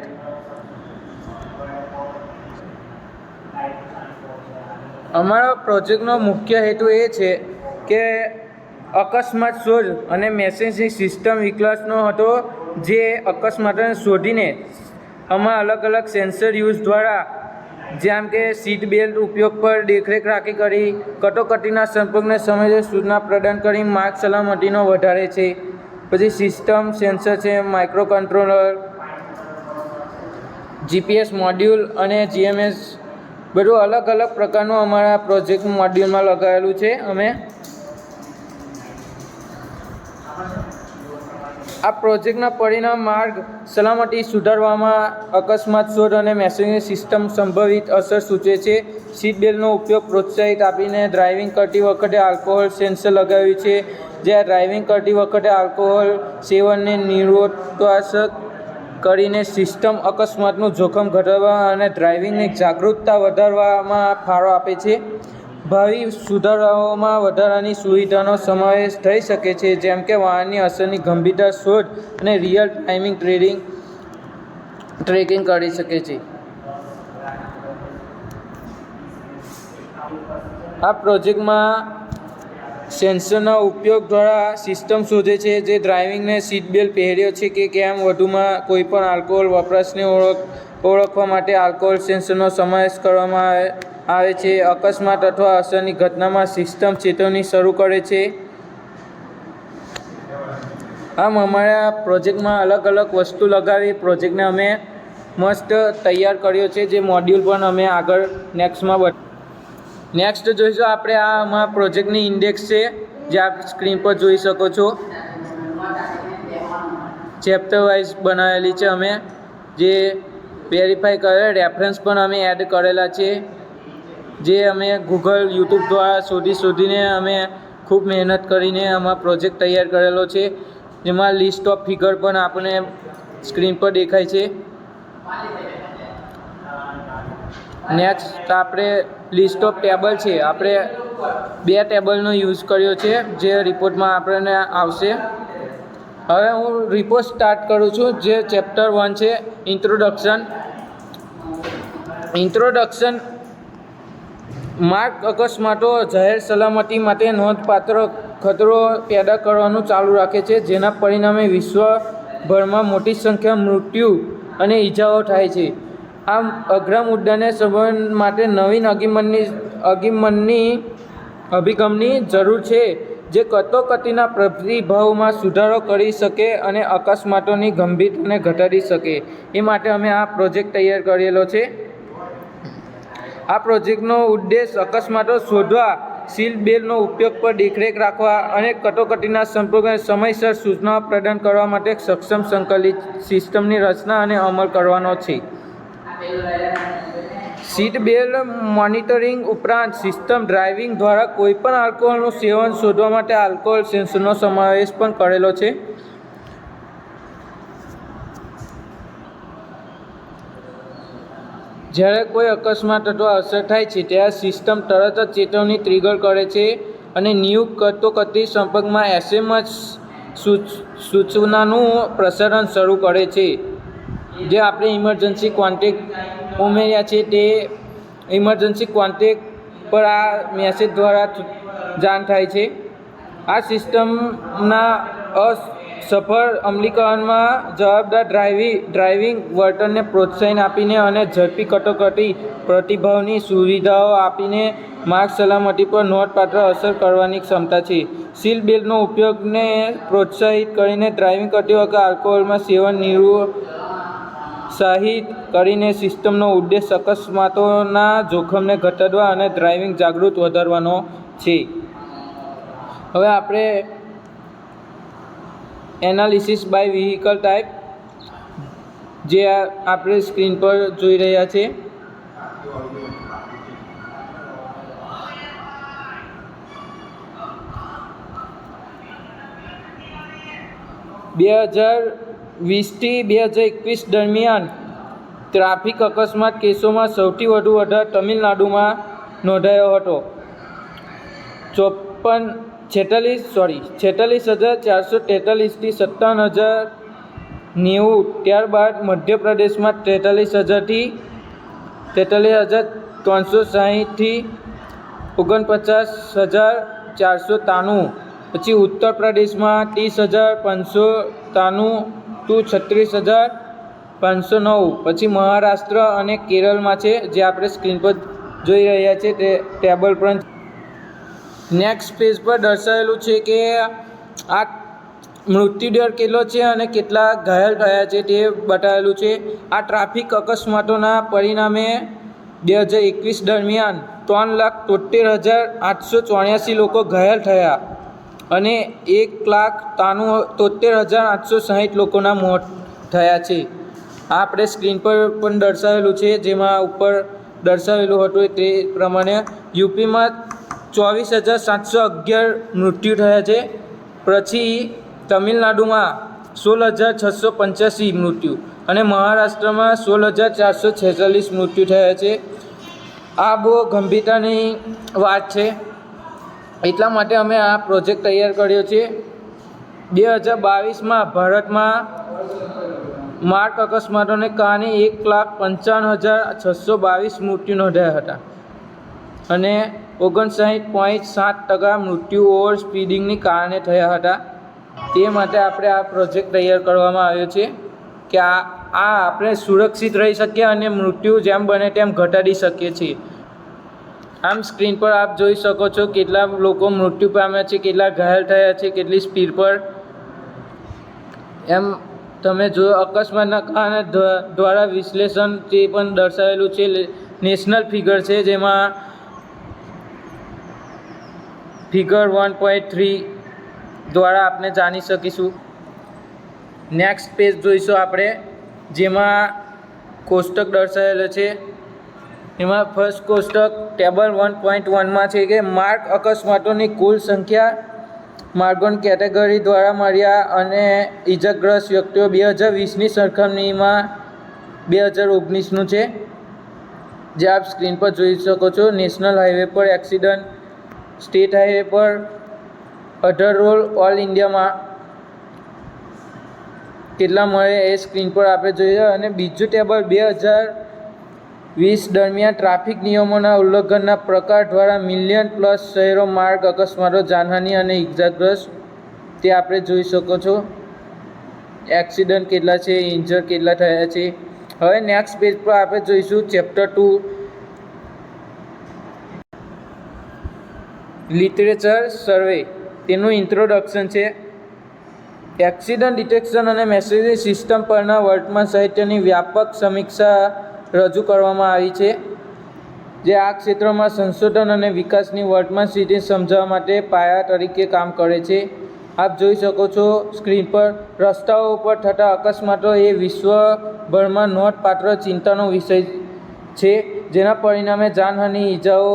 અમારા પ્રોજેક્ટનો મુખ્ય હેતુ એ છે કે અકસ્માત શોધ અને મેસેજિંગ સિસ્ટમ વિકાસનો હતો, જે અકસ્માતને શોધીને આમાં અલગ અલગ સેન્સર યુઝ દ્વારા, જેમ કે સીટ બેલ્ટ ઉપયોગ પર દેખરેખ રાખી કરી, કટોકટીના સંપર્કને સમયે સૂચના પ્રદાન કરી માર્ગ સલામતીનો વધારે છે. પછી સિસ્ટમ સેન્સર છે, માઇક્રો કંટ્રોલર, GPS મોડ્યુલ અને GMS, બધું અલગ અલગ પ્રકારનું અમારા પ્રોજેક્ટ મોડ્યુલમાં લગાવેલું છે. અમે આ પ્રોજેક્ટના પરિણામ માર્ગ સલામતી સુધારવામાં, અકસ્માત શોધ અને મેસેજિંગ સિસ્ટમ સંભવિત અસર સૂચવે છે. સીટ બેલ્ટનો ઉપયોગ પ્રોત્સાહિત આપીને ડ્રાઇવિંગ કરતી વખતે આલ્કોહોલ સેન્સર લગાવ્યું છે, જે ડ્રાઇવિંગ કરતી વખતે આલ્કોહોલ સેવનને નિરોધાત્મક કરીને સિસ્ટમ અકસ્માતનું જોખમ ઘટાડવા અને ડ્રાઇવિંગની જાગૃતતા વધારવામાં ફાળો આપે છે. ભાવિ સુધારાઓમાં વધારાની સુવિધાનો સમાવેશ થઈ શકે છે, જેમ કે વાહનની અસરની ગંભીરતા શોધ અને રિયલ ટાઇમિંગ ટ્રેકિંગ કરી શકે છે. આ પ્રોજેક્ટમાં સેન્સરના ઉપયોગ દ્વારા સિસ્ટમ શોધે છે જે ડ્રાઇવિંગને સીટ બેલ્ટ પહેર્યો છે કે કેમ. વધુમાં કોઈપણ આલ્કોહોલ વપરાશને ઓળખવા માટે આલ્કોહોલ સેન્સરનો સમાવેશ કરવામાં આવે છે. અકસ્માત અથવા અસરની ઘટનામાં સિસ્ટમ ચેતવણી શરૂ કરે છે. આમ અમારા પ્રોજેક્ટમાં અલગ અલગ વસ્તુ લગાવી પ્રોજેક્ટને અમે મસ્ત તૈયાર કર્યો છે, જે મોડ્યુલ પણ અમે આગળ નેક્સ્ટ જોઈશું આપણે. આ અમારા પ્રોજેક્ટની ઇન્ડેક્સ છે, જે આપ સ્ક્રીન પર જોઈ શકો છો. ચેપ્ટર વાઇઝ બનાવેલી છે અમે, જે વેરીફાઈ કરે. રેફરન્સ પણ અમે એડ કરેલા છે, જે અમે ગૂગલ યુટ્યુબ દ્વારા શોધીને અમે ખૂબ મહેનત કરીને અમારો પ્રોજેક્ટ તૈયાર કરેલો છે. જેમાં લિસ્ટ ઓફ ફિગર પણ આપણે સ્ક્રીન પર દેખાય છે. નેક્સ્ટ આપણે લિસ્ટ ઓફ ટેબલ છે. આપણે 2 ટેબલનો યુઝ કર્યો છે, જે રિપોર્ટમાં આપણને આવશે. હવે હું રિપોર્ટ સ્ટાર્ટ કરું છું, જે ચેપ્ટર 1 છે, ઇન્ટ્રોડક્શન. માર્ગ અકસ્માતો જાહેર સલામતી માટે નોંધપાત્ર ખતરો પેદા કરવાનું ચાલુ રાખે છે, જેના પરિણામે વિશ્વભરમાં મોટી સંખ્યામાં મૃત્યુ અને ઈજાઓ થાય છે. આ અઘરા મુદ્દાને સમજવા માટે નવીન અભિગમની જરૂર છે, જે કટોકટીના પ્રતિભાવમાં સુધારો કરી શકે અને અકસ્માતોની ગંભીરતાને ઘટાડી શકે. એ માટે અમે આ પ્રોજેક્ટ તૈયાર કરેલો છે. આ પ્રોજેક્ટનો ઉદ્દેશ અકસ્માતો શોધવા, સીટ બેલ્ટનો ઉપયોગ પર દેખરેખ રાખવા અને કટોકટીના સંપર્કને સમયસર સૂચનાઓ પ્રદાન કરવા માટે સક્ષમ સંકલિત સિસ્ટમની રચના અને અમલ કરવાનો છે. સીટ બેલ્ટ મોનિટરિંગ ઉપરાંત સિસ્ટમ ડ્રાઇવિંગ દ્વારા કોઈપણ આલ્કોહોલનું સેવન શોધવા માટે આલ્કોહોલ સેન્સરનો સમાવેશ પણ કરેલો છે. જ્યારે કોઈ અકસ્માત અથવા અસર થાય છે, ત્યારે સિસ્ટમ તરત જ ચેતવણી ટ્રિગર કરે છે અને નિયુક્ત કટોકટી સંપર્કમાં SMS સૂચનાનું પ્રસારણ શરૂ કરે છે. જે આપણે ઇમરજન્સી કોન્ટેક્ટ ઉમેર્યા છે, તે ઇમરજન્સી કોન્ટેક્ટ પર આ મેસેજ દ્વારા જાણ થાય છે. આ સિસ્ટમના સફળ અમલીકરણમાં જવાબદાર ડ્રાઇવિંગ વર્તનને પ્રોત્સાહન આપીને અને ઝડપી કટોકટી પ્રતિભાવની સુવિધાઓ આપીને માર્ગ સલામતી પર નોંધપાત્ર અસર કરવાની ક્ષમતા છે. સીટ બેલ્ટનો ઉપયોગને પ્રોત્સાહિત કરીને ડ્રાઇવિંગ કરતી વખતે આલ્કોહોલમાં સેવન સાહિત કરીને સિસ્ટમનો ઉદ્દેશ અકસ્માતોના જોખમને ઘટાડવા અને ડ્રાઇવિંગ જાગૃત વધારવાનો છે. હવે આપણે એનાલિસિસ બાય વ્હીકલ ટાઈપ જે આપણે સ્ક્રીન પર જોઈ રહ્યા છે. (2020 થી 2021 દરમિયાન ટ્રાફિક અકસ્માત કેસોમાં સૌથી વધુ વધારો તમિલનાડુમાં નોંધાયો હતો, 46,443 થી 57,090. ત્યારબાદ મધ્યપ્રદેશમાં 43,360 થી 49,493. પછી ઉત્તર પ્રદેશમાં 30,593 ટુ 36,509. પછી મહારાષ્ટ્ર અને કેરળમાં છે, જે આપણે સ્ક્રીન પર જોઈ રહ્યા છે તે ટેબલ પર. નેક્સ્ટ પેજ પર દર્શાવેલું છે કે આ મૃત્યુદર કેટલો છે અને કેટલા ઘાયલ થયા છે તે બતાવેલું છે. આ ટ્રાફિક અકસ્માતોના પરિણામે 2021 દરમિયાન 3,73,884 લોકો ઘાયલ થયા અને 1,73,860 લોકોના મોત થયા છે. આ આપણે સ્ક્રીન પર પણ દર્શાવેલું છે, જેમાં ઉપર દર્શાવેલું હતું તે પ્રમાણે યુપીમાં 24,711 મૃત્યુ થયા છે. પછી તમિલનાડુમાં 16,685 મૃત્યુ અને મહારાષ્ટ્રમાં 16,446 મૃત્યુ થયા છે. આ બહુ ગંભીરતાની વાત છે, એટલા માટે અમે આ પ્રોજેક્ટ તૈયાર કર્યો છે. 2022માં ભારતમાં માર્ગ અકસ્માતોને કારણે 1,55,622 મૃત્યુ નોંધાયા હતા અને 59.7% મૃત્યુ ઓવર સ્પીડિંગની કારણે થયા હતા. તે માટે આપણે આ પ્રોજેક્ટ તૈયાર કરવામાં આવ્યો છે કે આ આપણે સુરક્ષિત રહી શકીએ અને મૃત્યુ જેમ બને તેમ ઘટાડી શકીએ છીએ. આમ સ્ક્રીન પર આપ જોઈ શકો છો કેટલા લોકો મૃત્યુ પામ્યા છે, કેટલા ઘાયલ થયા છે, કેટલી સ્પીડ પર. એમ તમે જો અકસ્માતના કારણે દ્વારા વિશ્લેષણ તે પણ દર્શાવેલું છે. નેશનલ ફિગર છે, જેમાં ફિગર 1.3 દ્વારા આપણે જાણી શકીશું. નેક્સ્ટ પેજ જોઈશું આપણે, જેમાં કોષ્ટક દર્શાવેલું છે. એમાં ફર્સ્ટ કોષ્ટક ટેબલ 1.1માં છે કે માર્ગ અકસ્માતોની કુલ સંખ્યા માર્ગોની કેટેગરી દ્વારા મળ્યા અને ઇજાગ્રસ્ત વ્યક્તિઓ 2020ની સરખામણીમાં 2019નું છે, જે આપ સ્ક્રીન પર જોઈ શકો છો. નેશનલ હાઈવે પર એક્સિડન્ટ, સ્ટેટ હાઈવે પર, અધર રોલ, ઓલ ઇન્ડિયામાં કેટલા મળે એ સ્ક્રીન પર આપણે જોઈએ. અને બીજું ટેબલ 2020 દરમિયાન ટ્રાફિક નિયમોના ઉલ્લંઘનના પ્રકાર દ્વારા મિલિયન પ્લસ શહેરો માર્ગ અકસ્માતો, જાનહાનિ અને ઇજાગ્રસ્ત તે આપણે જોઈ શકો છો. એક્સિડન્ટ કેટલા છે, ઇન્જર કેટલા થયા છે. હવે નેક્સ્ટ પેજ પર આપણે જોઈશું ચેપ્ટર 2 લિટરેચર સર્વે. તેનું ઇન્ટ્રોડક્શન છે. એક્સિડન્ટ ડિટેક્શન અને મેસેજિંગ સિસ્ટમ પરના વર્તમાન સાહિત્યની વ્યાપક સમીક્ષા રજૂ કરવામાં આવી છે, જે આ ક્ષેત્રમાં સંશોધન અને વિકાસની વર્તમાન સ્થિતિ સમજાવવા માટે પાયા તરીકે કામ કરે છે. આપ જોઈ શકો છો સ્ક્રીન પર, રસ્તાઓ ઉપર થતા અકસ્માતો એ વિશ્વભરમાં નોંધપાત્ર ચિંતાનો વિષય છે, જેના પરિણામે જાનહાનિ, ઈજાઓ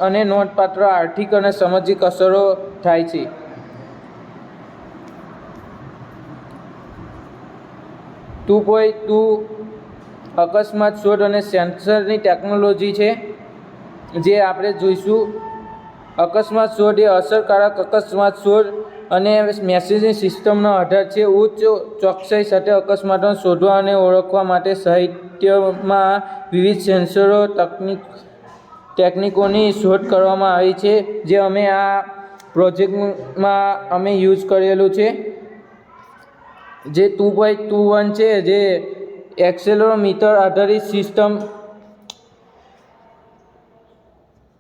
અને નોંધપાત્ર આર્થિક અને સામાજિક અસરો થાય છે. અકસ્માત શોધ અને સેન્સરની ટેકનોલોજી છે, જે આપણે જોઈશું. અકસ્માત શોધ એ અસરકારક અકસ્માત શોધ અને મેસેજિંગ સિસ્ટમનો આધાર છે. ઉચ્ચ ચોકસાઈ સાથે અકસ્માતોને શોધવા અને ઓળખવા માટે સાહિત્યમાં વિવિધ સેન્સરો ટેકનિકોની શોધ કરવામાં આવી છે, જે અમે આ પ્રોજેક્ટમાં અમે યુઝ કરેલું છે. જે 2.21 છે, જે એક્સેલરોમીટર આધારિત સિસ્ટમ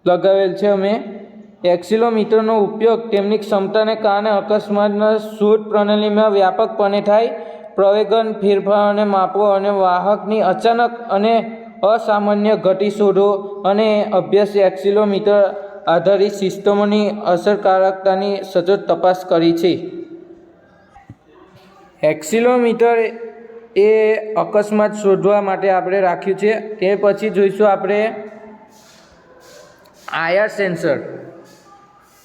લગાવેલ છે. અમે એક્સિલોમીટરનો ઉપયોગ તેમની ક્ષમતાને કારણે અકસ્માતના શોધ પ્રણાલીમાં વ્યાપકપણે થાય. પ્રવેગન ફેરફારોને માપો અને વાહકની અચાનક અને અસામાન્ય ગતિ શોધો અને અભ્યાસ એક્સિલોમીટર આધારિત સિસ્ટમોની અસરકારકતાની સચોટ તપાસ કરી છે. એક્સિલોમીટર એ અકસ્માત શોધવા માટે આપણે રાખ્યું છે. તે પછી જોઈશું આપણે આઈઆર સેન્સર.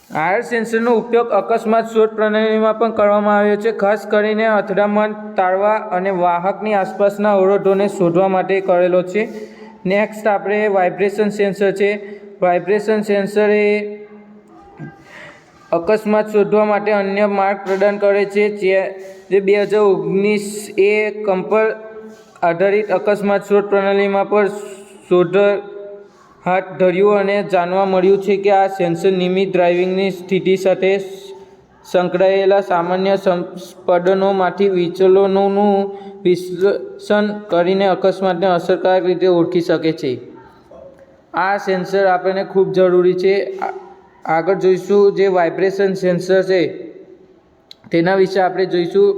આઈઆર સેન્સરનો ઉપયોગ અકસ્માત શોધ પ્રણાલીમાં પણ કરવામાં આવ્યો છે, ખાસ કરીને અથડામણ ટાળવા અને વાહકની આસપાસના અવરોધોને શોધવા માટે કરેલો છે. નેક્સ્ટ આપણે વાઇબ્રેશન સેન્સર છે. વાઇબ્રેશન સેન્સર એ અકસ્માત શોધવા માટે અન્ય માર્ગ પ્રદાન કરે છે. જે 2019 એ કંપન આધારિત અકસ્માત શોધ પ્રણાલીમાં પણ શોધ હાથ ધર્યું અને જાણવા મળ્યું છે કે આ સેન્સર નિયમિત ડ્રાઇવિંગની સ્થિતિ સાથે સંકળાયેલા સામાન્ય સ્પંદનોમાંથી વિચલનોનું વિશ્લેષણ કરીને અકસ્માતને અસરકારક રીતે ઓળખી શકે છે. આ સેન્સર આપણને ખૂબ જરૂરી છે. આગળ જોઈશું જે વાઇબ્રેશન સેન્સર છે તેના વિશે આપણે જોઈશું.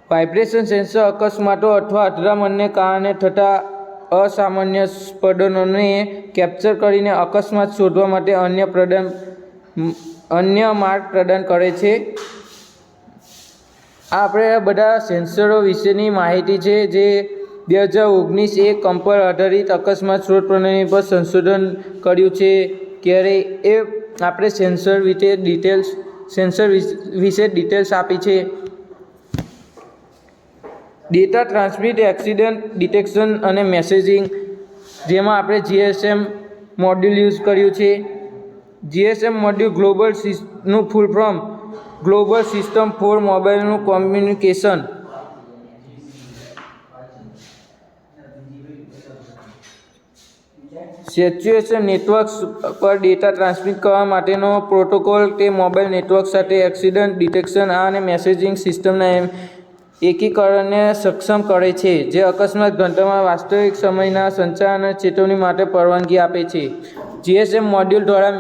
વાઇબ્રેશન સેન્સર અકસ્માતો અથવા અથડામણને કારણે થતા અસામાન્ય સ્પંદનોને કેપ્ચર કરીને અકસ્માત શોધવા માટે અન્ય માર્ગ પ્રદાન કરે છે. આ આપણે બધા સેન્સરો વિશેની માહિતી છે જે 2019 એ કંપન આધારિત અકસ્માત શોધ પ્રણાલી પર સંશોધન કર્યું છે. ક્યારે એ આપણે સેન્સર વિશે ડિટેલ્સ આપી છે. ડેટા ટ્રાન્સમિટ, એક્સિડન્ટ ડિટેક્શન અને મેસેજિંગ, જેમાં આપણે GSM મોડ્યુલ યુઝ કર્યું છે. GSM મોડ્યુલ ગ્લોબલનું full form global system for મોબાઈલનું કોમ્યુનિકેશન. સિચ્યુએશન નેટવર્ક્સ પર ડેટા ટ્રાન્સમિટ કરવા માટેનો પ્રોટોકોલ. તે મોબાઈલ નેટવર્ક સાથે એક્સિડન્ટ ડિટેક્શન અને મેસેજિંગ સિસ્ટમના એકીકરણને સક્ષમ કરે છે, જે અકસ્માત ઘટનામાં વાસ્તવિક સમયના સંચાર અને ચેતવણી માટે પરવાનગી આપે છે. GSM મોડ્યુલ દ્વારા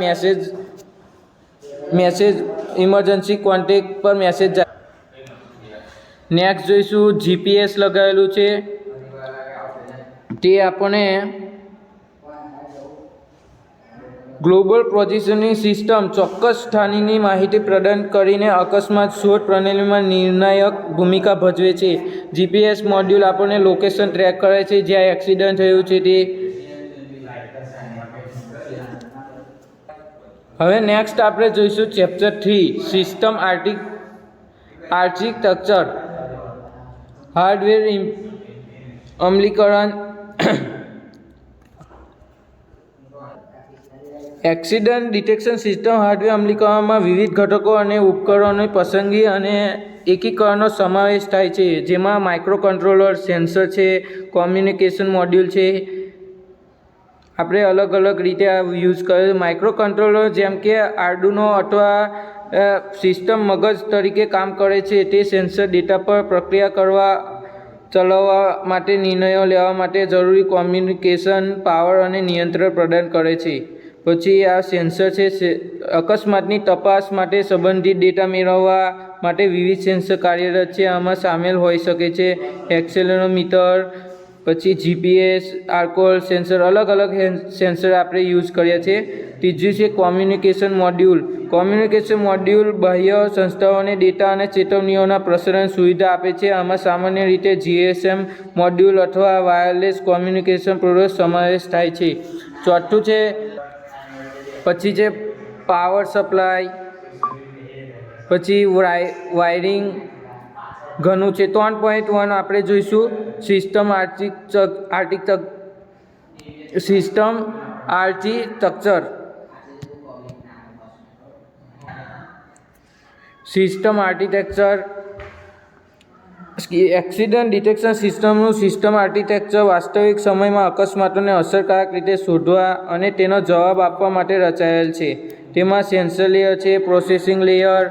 મેસેજ ઇમરજન્સી કોન્ટેક્ટ પર મેસેજ જાય. નેક્સ્ટ જોઈશું GPS લગાવેલું છે. તે આપણે ગ્લોબલ પોઝિશનિંગ સિસ્ટમ ચોક્કસ સ્થાનની માહિતી પ્રદાન કરીને અકસ્માત શોધ પ્રણાલીમાં નિર્ણાયક ભૂમિકા ભજવે છે. GPS મોડ્યુલ આપણને લોકેશન ટ્રેક કરે છે જ્યાં એક્સિડન્ટ થયું છે તે. હવે નેક્સ્ટ આપણે જોઈશું ચેપ્ટર 3 સિસ્ટમ આર્કિટેક્ચર. હાર્ડવેર અમલીકરણ. એક્સિડન્ટ ડિટેક્શન સિસ્ટમ હાર્ડવેર અમલીકરણમાં વિવિધ ઘટકો અને ઉપકરણોની પસંદગી અને એકીકરણનો સમાવેશ થાય છે, જેમાં માઇક્રોકન્ટ્રોલર, સેન્સર છે, કોમ્યુનિકેશન મોડ્યુલ છે. આપણે અલગ અલગ રીતે આ યુઝ કરે. માઇક્રોકન્ટ્રોલર જેમ કે આર્ડુનો અથવા સિસ્ટમ મગજ તરીકે કામ કરે છે. તે સેન્સર ડેટા પર પ્રક્રિયા કરવા, ચલાવવા માટે, નિર્ણયો લેવા માટે જરૂરી કોમ્યુનિકેશન પાવર અને નિયંત્રણ પ્રદાન કરે છે. પછી આ સેન્સર છે અકસ્માતની તપાસ માટે સંબંધિત ડેટા મેળવવા માટે વિવિધ સેન્સર કાર્યરત છે. આમાં સામેલ હોઈ શકે છે એક્સેલેરોમીટર, પછી GPS, આલ્કોહોલ સેન્સર. અલગ અલગ સેન્સર આપણે યુઝ કર્યા છે. ત્રીજું છે કોમ્યુનિકેશન મોડ્યુલ. કોમ્યુનિકેશન મોડ્યુલ બાહ્ય સંસ્થાઓને ડેટા અને ચેતવણીઓના પ્રસારણ સુવિધા આપે છે. આમાં સામાન્ય રીતે GSM મોડ્યુલ અથવા વાયરલેસ કોમ્યુનિકેશન પ્રોટોકોલ સમાવેશ થાય છે. ચોથું છે પછી છે પાવર સપ્લાય, પછી વાયરિંગ ઘણું છે. 3.1 આપણે જોઈશું system architecture. System architecture accident detection સિસ્ટમનું સિસ્ટમ આર્કિટેક્ચર વાસ્તવિક સમયમાં અકસ્માતોને અસરકારક રીતે શોધવા અને તેનો જવાબ આપવા માટે રચાયેલ છે. તેમાં સેન્સર લેયર છે, પ્રોસેસિંગ લેયર,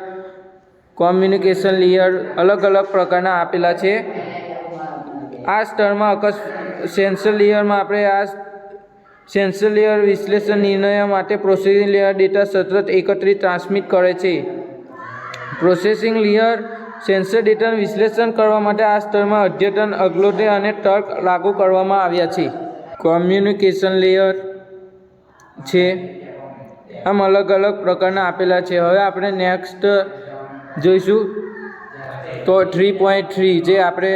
કોમ્યુનિકેશન લેયર અલગ અલગ પ્રકારના આપેલા છે. આ સ્તરમાં સેન્સર લેયરમાં આપણે સેન્સર લેયર વિશ્લેષણ નિર્ણય માટે પ્રોસેસિંગ લેયર ડેટા સતત એકત્રિત ટ્રાન્સમિટ કરે છે. પ્રોસેસિંગ લેયર સેન્સર ડેટાનું વિશ્લેષણ કરવા માટે આ સ્તરમાં અદ્યતન અવલોકન અને તર્ક લાગુ કરવામાં આવ્યા છે. કોમ્યુનિકેશન લેયર છે. આમ અલગ અલગ પ્રકારના આપેલા છે. હવે આપણે નેક્સ્ટ જોઈશું તો 3.3 જે આપણે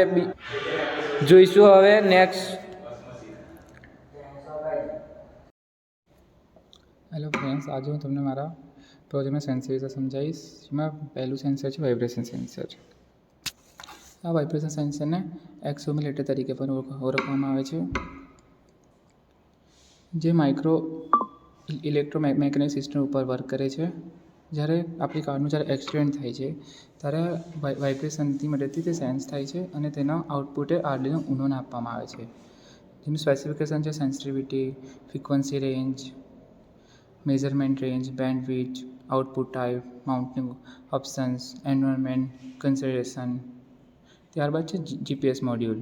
જોઈશું હવે નેક્સ્ટ. હેલો ફ્રેન્ડ્સ, આજે હું તમને મારા પ્રોજેક્ટના સેન્સર વિશે સમજાવીશ. જેમાં પહેલું સેન્સર છે વાઇબ્રેશન સેન્સર. આ વાઇબ્રેશન સેન્સરને એક્સોમીલેટર તરીકે પણ ઓળખવામાં આવે છે, જે માઇક્રો ઇલેક્ટ્રોમેકેનિક સિસ્ટમ ઉપર વર્ક કરે છે. જ્યારે આપણી કારનું જ્યારે એક્સિડન્ટ થાય છે ત્યારે વાઇબ્રેશનની મદદથી તે સેન્સ થાય છે અને તેના આઉટપુટે આર્ડિનો ઉનોને આપવામાં આવે છે. જેનું સ્પેસિફિકેશન છે sensitivity, frequency range, measurement range, bandwidth, output type, mounting options, environment consideration. ત્યારબાદ છે જીપીએસ મોડ્યુલ.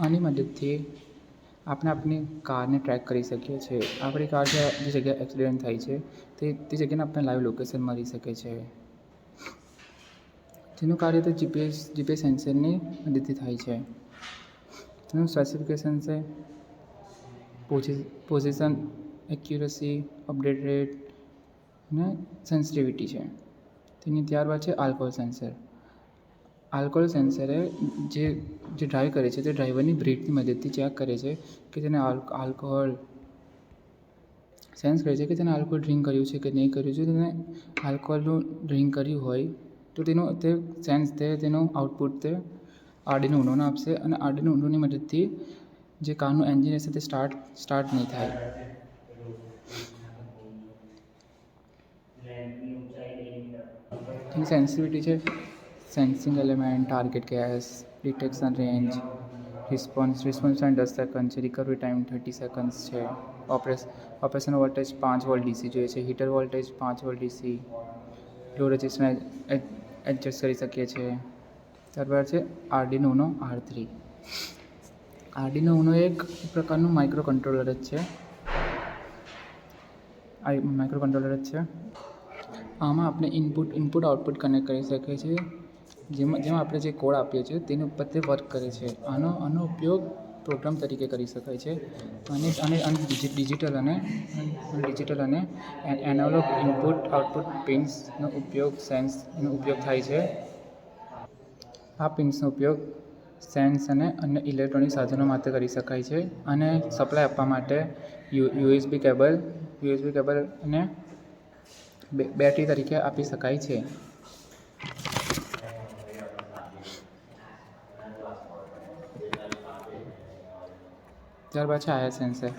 આની મદદથી આપણે આપણી કારને ટ્રેક કરી શકીએ છીએ. આપણી કાર જે જગ્યાએ એક્સિડન્ટ થાય છે તે જગ્યાને આપણને લાઈવ લોકેશન મળી શકે છે. તેનું કાર્ય તો જીપીએસ સેન્સરની મદદથી થાય છે. તેનું સ્પેસિફિકેશન છે પોઝિશન, એક્યુરસી, અપડેટ રેટ અને સેન્સિટિવિટી છે તેની. ત્યારબાદ છે આલ્કોહોલ સેન્સર. આલ્કોહોલ સેન્સરે જે ડ્રાઈવ કરે છે તે ડ્રાઈવરની બ્રેથની મદદથી ચેક કરે છે કે તેને આલ્કોહોલ સેન્સ કરે છે કે તેને આલ્કોહોલ ડ્રિંક કર્યું છે કે નહીં કર્યું છે. તેને આલ્કોહોલનું ડ્રિંક કર્યું હોય તો તેનું આઉટપુટ તે આર્ડિનો ઉનોને આપશે અને આર્ડિનો ઉનોની મદદથી જે કારનું એન્જિન હશે તે સ્ટાર્ટ નહીં થાય. તેની સેન્સિટિવિટી છે sensing element, target gas, detection range, response time 10 second છે, રિકવરી ટાઈમ 30 સેકન્ડ્સ છે, ઓપરેશન વોલ્ટેજ 5 વોલ્ટ ડીસી જોઈએ છે, હીટર વોલ્ટેજ 5 વોલ્ટ ડીસી, લો રજિસ્ટન્સ એડજસ્ટ કરી શકીએ છીએ. ત્યારબાદ છે આર્ડિનો ઉનો R3. આર્ડિનો ઉનો એક પ્રકારનું માઇક્રો કંટ્રોલર જ છે. આમાં આપણે ઇનપુટ આઉટપુટ કનેક્ટ કરી શકીએ છીએ. જેમાં આપણે જે કોડ આપીએ છીએ તેની ઉપર તે વર્ક કરે છે. આનો ઉપયોગ પ્રોગ્રામ તરીકે કરી શકાય છે અને ડિજિટલ અને એનાલોગ ઇનપુટ આઉટપુટ પિન્સનો ઉપયોગ થાય છે. આ પિન્સનો ઉપયોગ સેન્સ અને અન્ય ઇલેક્ટ્રોનિક સાધનો માટે કરી શકાય છે અને સપ્લાય આપવા માટે યુએસબી કેબલ અને બેટરી તરીકે આપી શકાય છે. ત્યારબાદ છે આયર સેન્સર.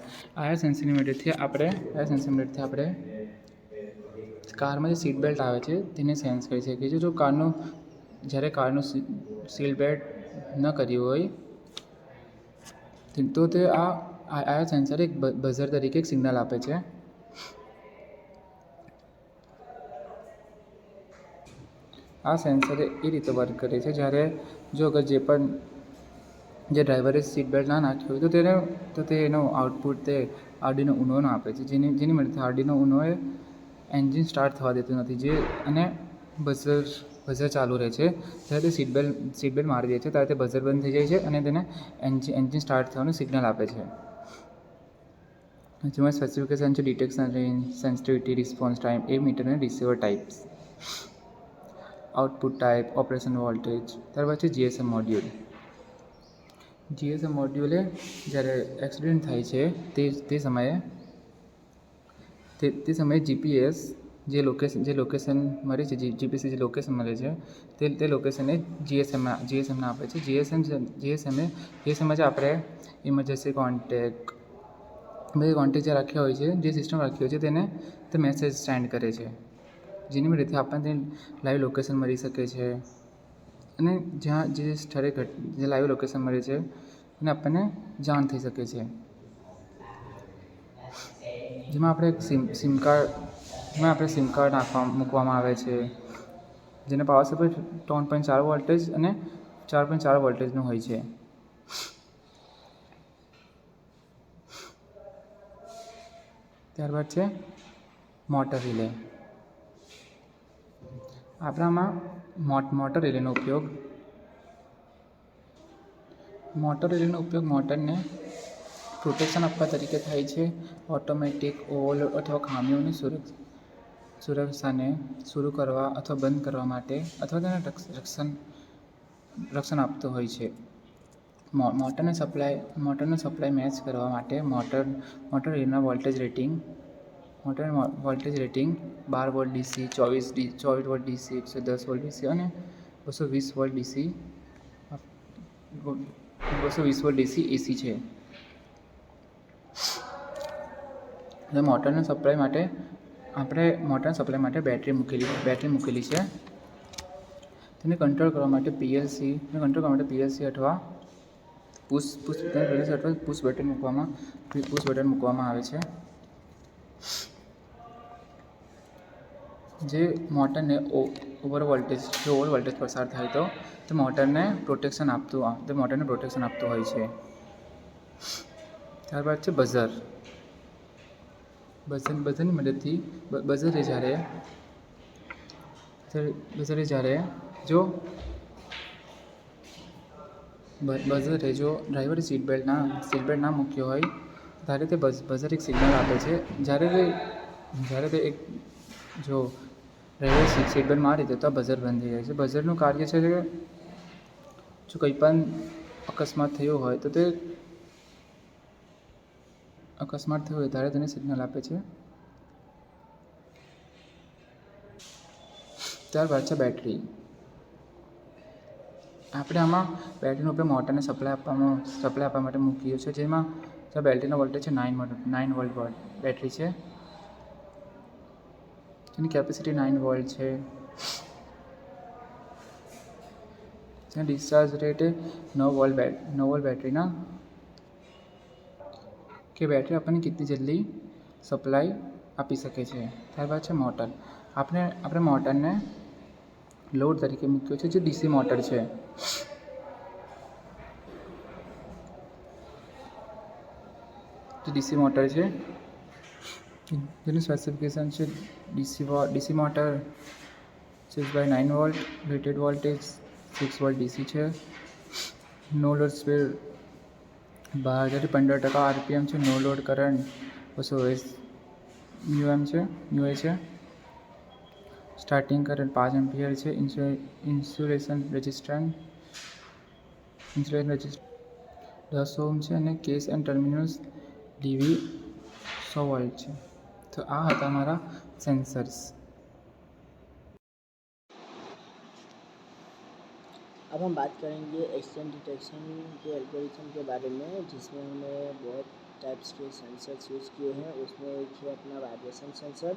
આયર સેન્સરની મદદથી આપણે કારમાં જે સીટ બેલ્ટ આવે છે તેને સેન્સ કરી શકીએ છીએ. જો જ્યારે કારનું સીટ બેલ્ટ ન કર્યું હોય તો તે આયર સેન્સર એક બઝર તરીકે એક સિગ્નલ આપે છે. આ સેન્સર એ રીતે વર્ક કરે છે જ્યારે અગર જે ડ્રાઈવરે સીટ બેલ્ટ ના નાખ્યું હોય તો તેનો આઉટપુટ તે આર્ડિનો ઉનોને આપે છે, જેની મદદથી આર્ડિનો ઉનોએ એન્જિન સ્ટાર્ટ થવા દેતું નથી અને બઝર ચાલુ રહે છે. જ્યારે તે સીટ બેલ્ટ મારી દે છે ત્યારે તે બઝર બંધ થઈ જાય છે અને તેને એન્જિન સ્ટાર્ટ થવાનું સિગ્નલ આપે છે. જેમાં સ્પેસિફિકેશન છે detection range, sensitivity, response time, emitter અને receiver types, output type, operation voltage. ત્યારબાદ છે જીએસએમ મોડ્યુલ. જીએસએમ મોડ્યુલે જ્યારે એક્સિડન્ટ થાય છે તે સમયે જીપીએસ જે લોકેશન મળે છે, જીપીએસ જે લોકેશન મળે છે તે લોકેશનને જીએસએમને આપે છે. જીએસએમ જ આપણે ઇમરજન્સી કોન્ટેક્ટ જે રાખ્યા હોય છે, જે સિસ્ટમ રાખી હોય છે તે મેસેજ સેન્ડ કરે છે, જેની મદદથી આપણને લાઈવ લોકેશન મળી શકે છે અને જે સ્થળે જે લાઈવ લોકેશન મળે છે એને આપણને જાણ થઈ શકે છે. જેમાં આપણે સિમ કાર્ડ મૂકવામાં આવે છે, જેને પાવર સપ્લાય 3.4 વોલ્ટેજ અને 4.4 વોલ્ટેજનું હોય છે. ત્યારબાદ છે મોટર રિલે. આપણામાં મોટર રિલેનો ઉપયોગ મોટરને પ્રોટેક્શન આપવા તરીકે થાય છે. ઓટોમેટિક ઓવરલોડ અથવા ખામીઓની સુરક્ષાને શરૂ કરવા અથવા બંધ કરવા માટે અથવા તેને રક્ષણ આપતો હોય છે. મોટરનો સપ્લાય મેચ કરવા માટે મોટર રિલેના voltage rating 12 volt DC, 24 volt DC, 110 volt DC અને 220 વોલ્ટ ડીસી એસી છે. મોટરના સપ્લાય માટે બેટરી મૂકેલી છે. તેને કંટ્રોલ કરવા માટે પીએલસી અથવા પુશ બટન મૂકવામાં આવે છે, જે મોટરને ઓવર વોલ્ટેજ પસાર થાય તો તે મોટરને પ્રોટેક્શન આપતું હોય છે. ત્યારબાદ છે બઝરની મદદથી બઝરે જ્યારે જો ડ્રાઈવરે સીટ બેલ્ટ ના મૂક્યો હોય ત્યારે તે બઝર એક સિગ્નલ આપે છે. જ્યારે તે જો ડ્રાઈવરે સીટ બેલ્ટ મારી દે તો બઝર બંધ થઈ જાય છે. બઝરનું કાર્ય છે કે જો કંઈ પણ અકસ્માત થયો હોય ત્યારે તેને સિગ્નલ આપે છે. ત્યારબાદ છે બેટરી. આપણે આમાં બેટરીનો ઉપયોગ મોટરને સપ્લાય આપવા માટે મૂકીએ છીએ, જેમાં બેટરીનો વોલ્ટેજ છે 9 વોલ્ટ બેટરી છે. તેની કેપેસિટી 9 વોલ્ટ છે. તેના ડિસ્ચાર્જ રેટ 9 વોલ્ટ બેટરીના કે બેટરી આપણને કેટલી જલ્દી સપ્લાય આપી શકે છે. ત્યારબાદ છે મોટર. આપણે મોટરને લોડ તરીકે મૂક્યો છે, જે ડીસી મોટર છે. જેનું સ્પેસિફિકેશન છે DC motor 6/9 volt, rated voltage 6 volt DC છે. નો લોડ સ્પીડ 12,000 થી 15% આરપીએમ છે. નો લોડ કરંટ 220 UA છે. સ્ટાર્ટિંગ કરંટ 5 એમ્પિયર છે. ઇન્સ્યુલેશન રેઝિસ્ટન્સ 10 ઓહ્મ છે અને કેસ એન્ડ ટર્મિનલ્સ ડીવી 100 વોલ્ટ છે. તો આ હતા મારા સેન્સર્સ. अब हम बात करेंगे एक्सीडेंट डिटेक्शन के एल्गोरिथम के बारे में, जिसमें हमने बहुत टाइप्स के सेंसर्स यूज़ किए हैं. उसमें एक है अपना वाइब्रेशन सेंसर,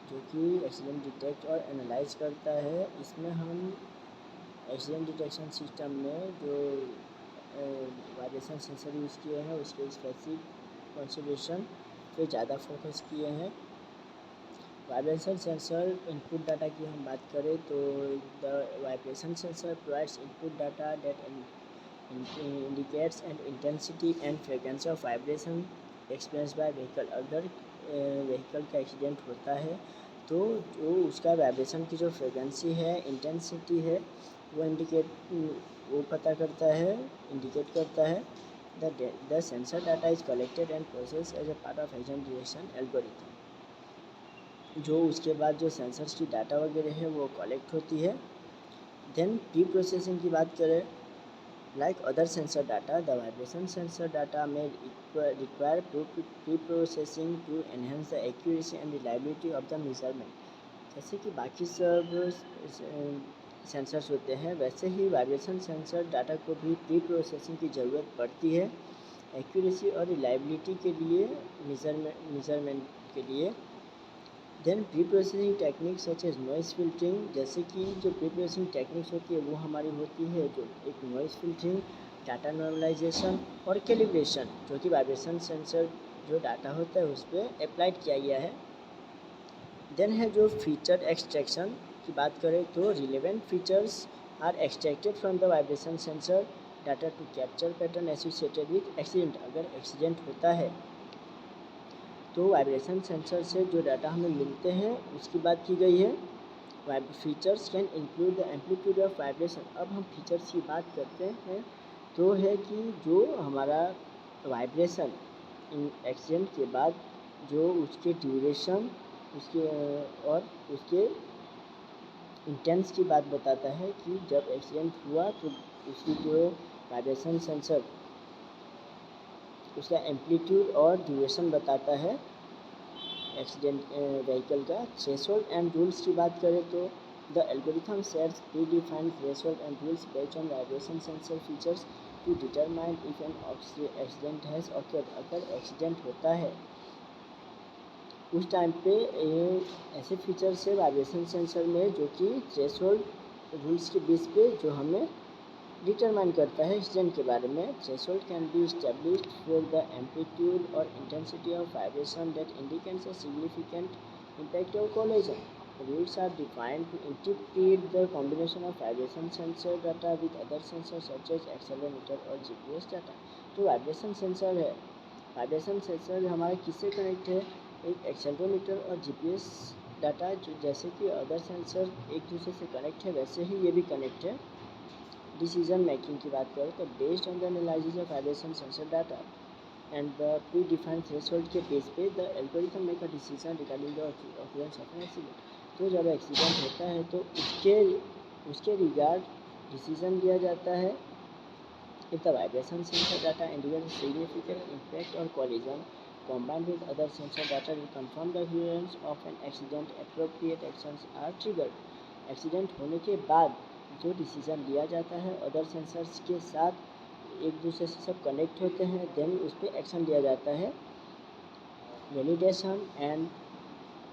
जो कि एक्सीडेंट डिटेक्ट और एनालाइज करता है. इसमें हम एक्सीडेंट डिटेक्शन सिस्टम में जो वाइब्रेशन सेंसर यूज़ किए हैं उसके स्पेसिफिक कॉन्फ़िगरेशन पे ज़्यादा फोकस किए हैं. वाइब्रेशन सेंसर इनपुट डाटा की हम बात करें तो the vibration sensor provides input data that indicates and intensity and frequency of vibration experienced by vehicle. अगर व्हीकल का एक्सीडेंट होता है तो जो उसका वाइब्रेशन की जो फ्रीक्वेंसी है, इंटेंसिटी है, वो पता करता है, इंडिकेट करता है. The sensor data is collected and processed as a part of accident detection algorithm. जो उसके बाद जो सेंसर्स की डाटा वगैरह है वो कलेक्ट होती है. देन प्री प्रोसेसिंग की बात करें, like other sensor data, the vibration sensor data में require pre processing to enhance the accuracy and reliability of the measurement. जैसे कि बाकी सब सेंसर्स होते हैं, वैसे ही वाइब्रेशन सेंसर डाटा को भी प्री प्रोसेसिंग की ज़रूरत पड़ती है एक्यूरेसी और रिलायबिलिटी के लिए, मेजरमेंट के लिए. Then pre processing technique such as noise filtering, जैसे कि जो प्री प्रोसेसिंग टेक्निक्स होती है वो हमारी होती है जो एक नॉइस फिल्टरिंग, डाटा नॉर्मलाइजेशन और कैलिब्रेशन, जो कि वाइब्रेशन सेंसर जो डाटा होता है उस पर अप्लाइड किया गया है. देन है जो फीचर एक्सट्रैक्शन की बात करें तो relevant features are extracted from the vibration sensor data to capture pattern associated with accident. अगर एक्सीडेंट होता है तो वाइब्रेशन सेंसर से जो डाटा हमें मिलते हैं उसकी बात की गई है. Features can include the amplitude of vibration. अब हम फीचर्स की बात करते हैं तो है कि जो हमारा वाइब्रेशन एक्सीडेंट के बाद जो उसके ड्यूरेशन उसके और उसके इंटेंस की बात बताता है कि जब एक्सीडेंट हुआ तो उसकी जो वाइब्रेशन सेंसर उसका एम्पलीट्यूड और ड्यूरेशन बताता है एक्सीडेंट व्हीकल का। थ्रेशोल्ड एंड रूल्स की बात करें तो the algorithm sets pre defined threshold and rules based on vibration sensor features to determine if an accident has occurred. अगर एक्सीडेंट होता है उस टाइम पे ऐसे फीचर्स है वाइब्रेशन सेंसर में जो कि थ्रेशोल्ड रूल्स के बेस पे जो हमें डिटरमाइन करता है एक्सीडेंट के बारे में। Threshold can be established for the amplitude और intensity of vibration that indicates a significant impact or collision. Rules are defined to interpret the combination of vibration sensor data with other sensors such as accelerometer और GPS data। तो vibration sensor है, vibration sensor हमारे किससे connect है, एक accelerometer और GPS data जो जैसे कि अदर सेंसर एक दूसरे से कनेक्ट है वैसे ही ये भी कनेक्ट है। डिसीजन मेकिंग की बात करें तो based on the analysis of vibration sensor data and the pre defined threshold के बेस पे the algorithm make a decision regarding the occurrence of an accident. तो जब एक्सीडेंट होता है तो उसके रिगार्ड डिसीजन लिया जाता है। If the vibration sensor data indicate significant impact और collision combined with other sensor data will confirm the occurrence of an accident, appropriate actions are triggered। Accident होने के बाद जो डिसीजन लिया जाता है अदर सेंसर्स के साथ एक दूसरे से सब कनेक्ट होते हैं, देन उस पर एक्शन लिया जाता है। Validation and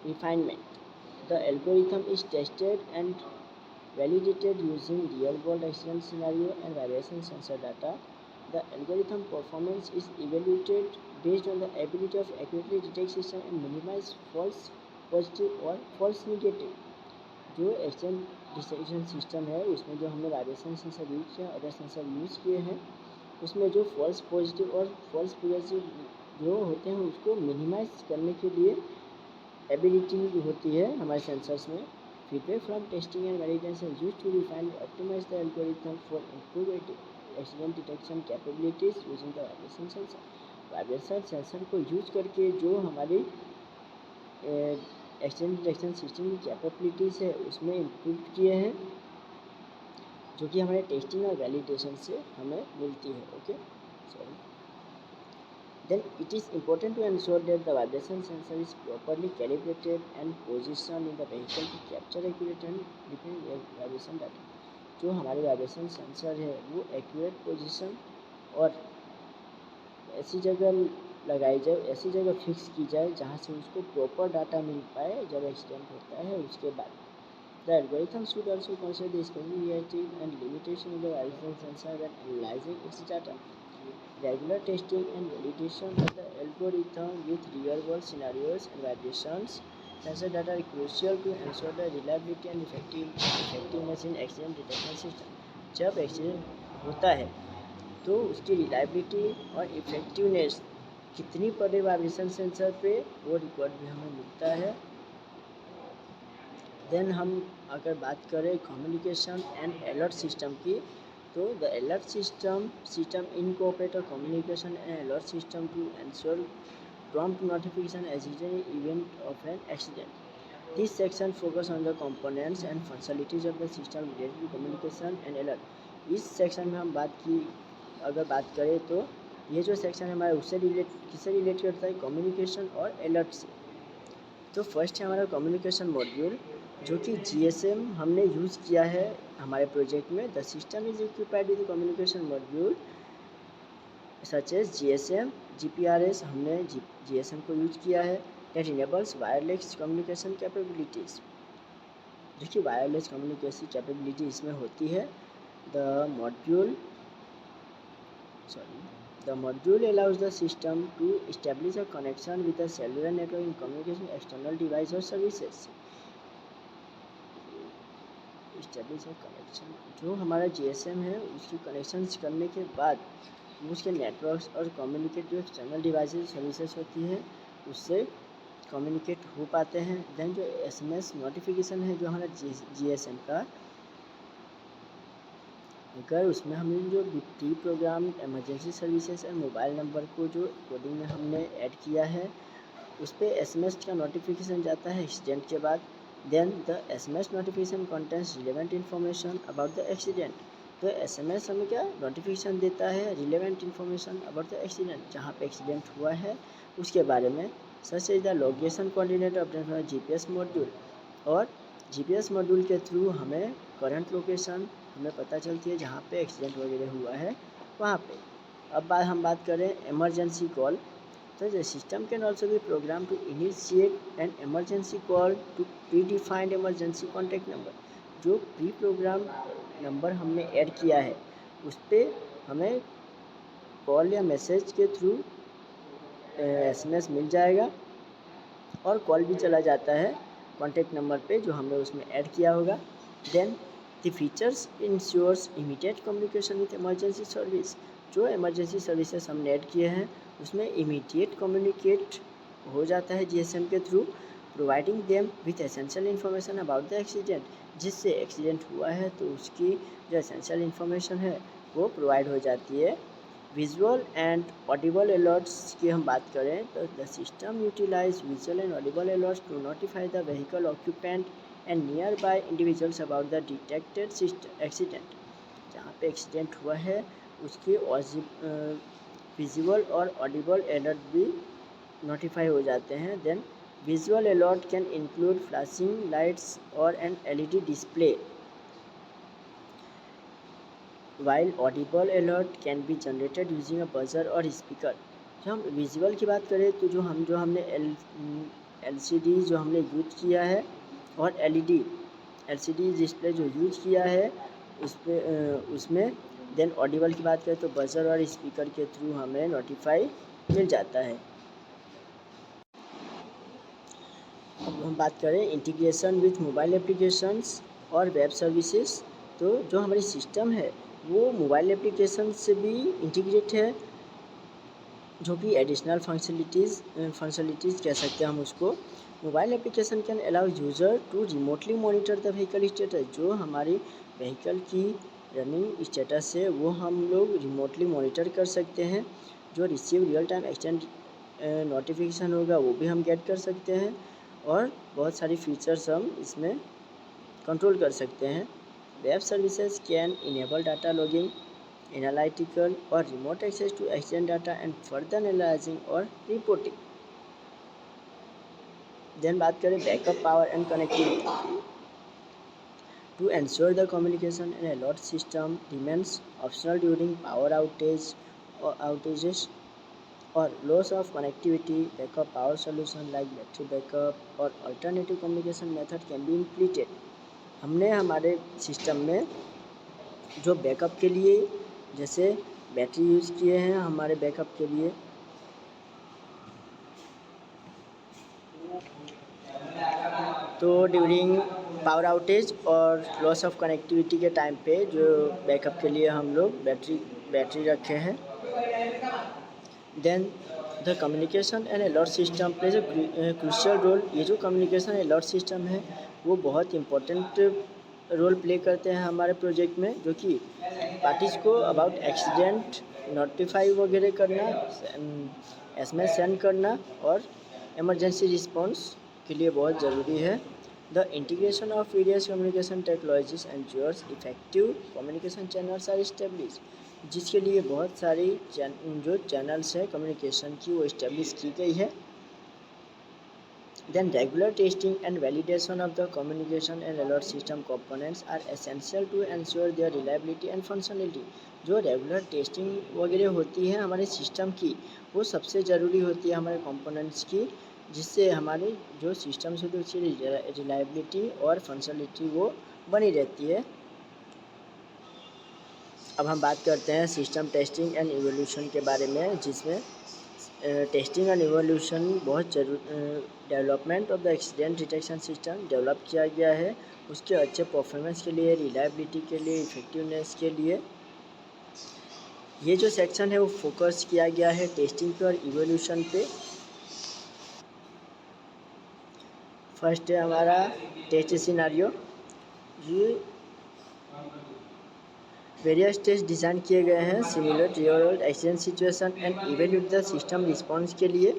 refinement the algorithm is tested and validated using real-world accident scenario and vibration sensor data. The algorithm performance is evaluated based on the ability of accurately detect system and minimize false positive or false negative। जो accident detection system है उसमें जो हमने vibration sensor use किया other sensor use किए हैं उसमें जो फॉल्स पॉजिटिव और फॉल्स पॉजिटिव जो होते हैं उसको मिनिमाइज करने के लिए एबिलिटी होती है हमारे सेंसर्स में। Feedback from testing and validation is used to refine and optimize the algorithm for improved accident detection capabilities using the vibration sensor। Vibration sensor को यूज करके जो हमारी एक्सीडेंट डिटेक्शन सिस्टम की कैपेबिलिटीज़ है उसमें इम्प्रूव किए हैं जो कि हमारे टेस्टिंग और वैलिडेशन से हमें मिलती है। Okay sorry. Then it is important to ensure that the vibration sensor is properly calibrated and positioned in the vehicle to capture accurate and different vibration data। जो हमारे वाइब्रेशन सेंसर है वो accurate position और ऐसी जगह लगाई जाए, ऐसी जगह फिक्स की जाए जहाँ से उसको प्रॉपर डाटा मिल पाए जब एक्सीडेंट होता है उसके बाद। The algorithm should also consider the specificity and limitation of the vibration sensor when analyzing its data। Regular testing and validation of the algorithm with real-world scenarios and vibrations sensor data are crucial to ensure the reliability and effectiveness in accident detection system। जब accident होता है तो उसकी reliability और effectiveness कितनी पड़े vibration sensor पे वो रिकॉर्ड भी हमें मिलता है। देन हम अगर बात करें कम्युनिकेशन एंड अलर्ट सिस्टम की तो the alert system incorporate communication and alert system to ensure prompt notification as an event of an accident। This section focus on the components and functionalities of the system related to communication and alert। इस section में हम अगर बात करें तो ये जो section है हमारा उससे किससे रिलेट करता है, कम्युनिकेशन और अलर्ट से। तो फर्स्ट है हमारा कम्युनिकेशन मॉड्यूल जो कि GSM हमने यूज़ किया है हमारे प्रोजेक्ट में। The system is equipped with communication module such as GSM GPRS। हमने GSM को यूज किया है that enables wireless communication capabilities. देखिए वायरलेस कम्युनिकेशन कैपेबिलिटी इसमें होती है। The module allows the system to establish a connection with a cellular network in communication external device or services। Establish a connection जो हमारा GSM है उसकी connections करने के बाद उसके नेटवर्क्स और कम्युनिकेट जो एक्सटर्नल डिवाइसेस सर्विसेज होती हैं उससे कम्युनिकेट हो पाते हैं। देन जो SMS नोटिफिकेशन है जो हमारा GSM का, अगर उसमें हमने जो प्री प्रोग्राम इमरजेंसी सर्विसेज और मोबाइल नंबर को जो कोडिंग में हमने ऐड किया है उस पर SMS का नोटिफिकेशन जाता है एक्सीडेंट के बाद। Then the SMS notification contents relevant information about the accident. तो SMS हमें क्या नोटिफिकेशन देता है, relevant information about the accident, जहाँ पे एक्सीडेंट हुआ है उसके बारे में। Such is the location coordinate of the GPS module, और GPS मॉड्यूल के थ्रू हमें करंट लोकेशन हमें पता चलती है जहाँ पे एक्सीडेंट वगैरह हुआ है वहाँ पे। अब हम बात करें इमरजेंसी कॉल। तो the system can also be programmed to initiate an emergency call to predefined emergency contact number। जो प्री प्रोग्राम नंबर हमने ऐड किया है उस पर हमें कॉल या मैसेज के थ्रू SMS मिल जाएगा और कॉल भी चला जाता है कॉन्टैक्ट नंबर पे जो हमने उसमें ऐड किया होगा। Then the features ensures immediate communication with emergency service. जो इमरजेंसी सर्विसेज हमने ऐड किए हैं उसमें इमीडिएट कम्युनिकेट हो जाता है GSM के through, providing them with essential information about the accident. जिससे एक्सीडेंट हुआ है तो उसकी जो एसेंशियल इन्फॉर्मेशन है वो प्रोवाइड हो जाती है। विजुअल एंड ऑडिबल अलर्ट्स की हम बात करें तो the system utilize visual and audible alerts to notify the vehicle occupant and nearby individuals about the detected accident. जहाँ पे एक्सीडेंट हुआ है उसके विजुअल और ऑडिबल अलर्ट भी नोटिफाई हो जाते हैं। Then visual alert can include flashing lights और an LED display, while audible alert can be generated using a buzzer और स्पीकर। जब हम विजुअल की बात करें तो जो हमने LCD जो हमने यूज किया है और LCD डिस्प्ले जो यूज किया है उसमें देन ऑडिबल की बात करें तो बजर और स्पीकर के थ्रू हमें नोटिफाई मिल जाता है। अब हम बात करें इंटीग्रेशन विथ मोबाइल एप्लीकेशंस और वेब सर्विसेज। तो जो हमारी सिस्टम है वो मोबाइल एप्लीकेशन से भी इंटीग्रेट है, जो कि एडिशनल फंक्शनलिटीज़ कह सकते हैं हम उसको। Mobile application can allow user to remotely monitor the vehicle status. जो हमारी व्हीकल की रनिंग स्टेटस है वो हम लोग रिमोटली मॉनिटर कर सकते हैं। जो receive real time extend notification होगा वो भी हम गेट कर सकते हैं, और बहुत सारी फीचर्स हम इसमें कंट्रोल कर सकते हैं। Web services can enable data logging, analytical और remote access to exchange data and further analysing और रिपोर्टिंग। देन बात करें backup power and connectivity. To ensure the communication and alert system remains optional during power outages और loss of connectivity. Backup power solution like battery backup और alternative communication method can be implemented. हमने हमारे system में जो backup के लिए जैसे battery use किए हैं हमारे बैकअप के लिए, तो ड्यूरिंग पावर आउटेज और लॉस ऑफ कनेक्टिविटी के टाइम पे जो बैकअप के लिए हम लोग बैटरी रखे हैं। Then the communication and alert system plays a crucial role. ये जो कम्युनिकेशन अलर्ट सिस्टम है वो बहुत इम्पोर्टेंट रोल प्ले करते हैं हमारे प्रोजेक्ट में, जो कि पार्टीज को अबाउट एक्सीडेंट नोटिफाई वगैरह करना, SMS सेंड करना और इमरजेंसी रिस्पॉन्स के लिए बहुत ज़रूरी है। The integration of various communication technologies ensures effective communication channels are establish. जिसके लिए बहुत सारी जो चैनल्स है कम्युनिकेशन की वो इस्टेब्लिश की गई है। Then regular testing and validation of the communication and alert system components are essential to ensure their reliability and functionality। जो रेगुलर टेस्टिंग वगैरह होती है हमारे सिस्टम की वो सबसे ज़रूरी होती है हमारे कंपोनेंट्स की, जिससे हमारे जो सिस्टम से तो उसकी रिलायबिलिटी और फंक्शनलिटी वो बनी रहती है। अब हम बात करते हैं सिस्टम टेस्टिंग एंड इवोल्यूशन के बारे में, जिसमें टेस्टिंग एंड इवोल्यूशन बहुत development of the accident detection system develop किया गया है उसके अच्छे परफॉर्मेंस के लिए, रिलायबिलिटी के लिए, इफेक्टिवनेस के लिए। ये जो सेक्शन है वो फोकस किया गया है टेस्टिंग पे और इवोल्यूशन पे। फर्स्ट है हमारा टेस्ट सिनारियो। ये वेरियस टेस्ट डिज़ाइन किए गए हैं simulate real world accident situation and evaluate the system response के लिए।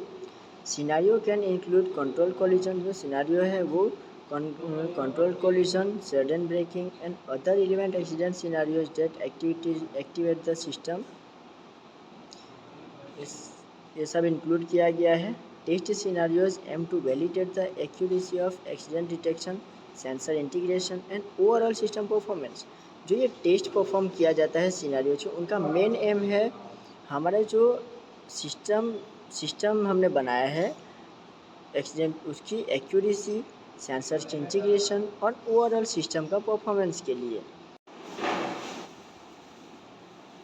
Scenario can include control collision. जो सिनारियो है वो control collision, sudden braking and other relevant accident scenarios that activate the system, ये सब इंक्लूड किया गया है। Test scenarios aim to validate the accuracy of accident detection, sensor integration and overall system performance. जो ये test perform किया जाता है सिनारियो जो उनका मेन एम है हमारा जो सिस्टम हमने बनाया है एक्सीडेंट उसकी एक्यूरेसी, सेंसर की इंटीग्रेशन और ओवरऑल सिस्टम का परफॉर्मेंस के लिए।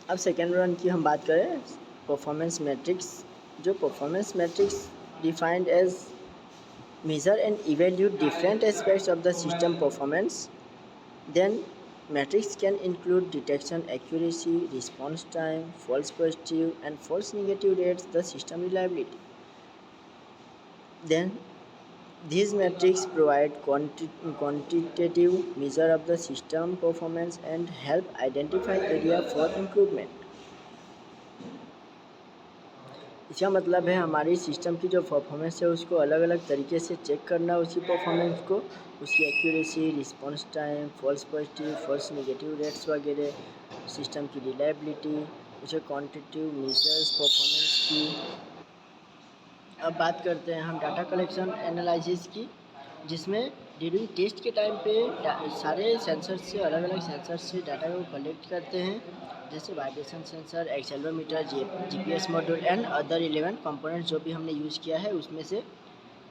अब सेकेंड वन की हम बात करें परफॉर्मेंस मैट्रिक्स। जो performance matrix defined as measure and evaluate different aspects of the system performance. Then metrics can include detection accuracy, response time, false positive and false negative rates, the system reliability. Then these metrics provide quantitative measure of the system performance and help identify area for improvement. इसका मतलब है हमारी system की जो performance है उसको अलग अलग तरीके से चेक करना, उसी परफॉर्मेंस को, उसकी accuracy, response time, false positive, false negative rates वगैरह, सिस्टम की रिलायबिलिटी, उसे क्वांटिटेटिव मेजर्स परफॉर्मेंस की। अब बात करते हैं हम डाटा कलेक्शन एनालिसिस की, जिसमें ड्यूरिंग टेस्ट के टाइम पे सारे सेंसर से अलग अलग सेंसर से डाटा को कलेक्ट करते हैं, जैसे vibration sensor, accelerometer, GPS module and other relevant components जो भी हमने यूज़ किया है उसमें से।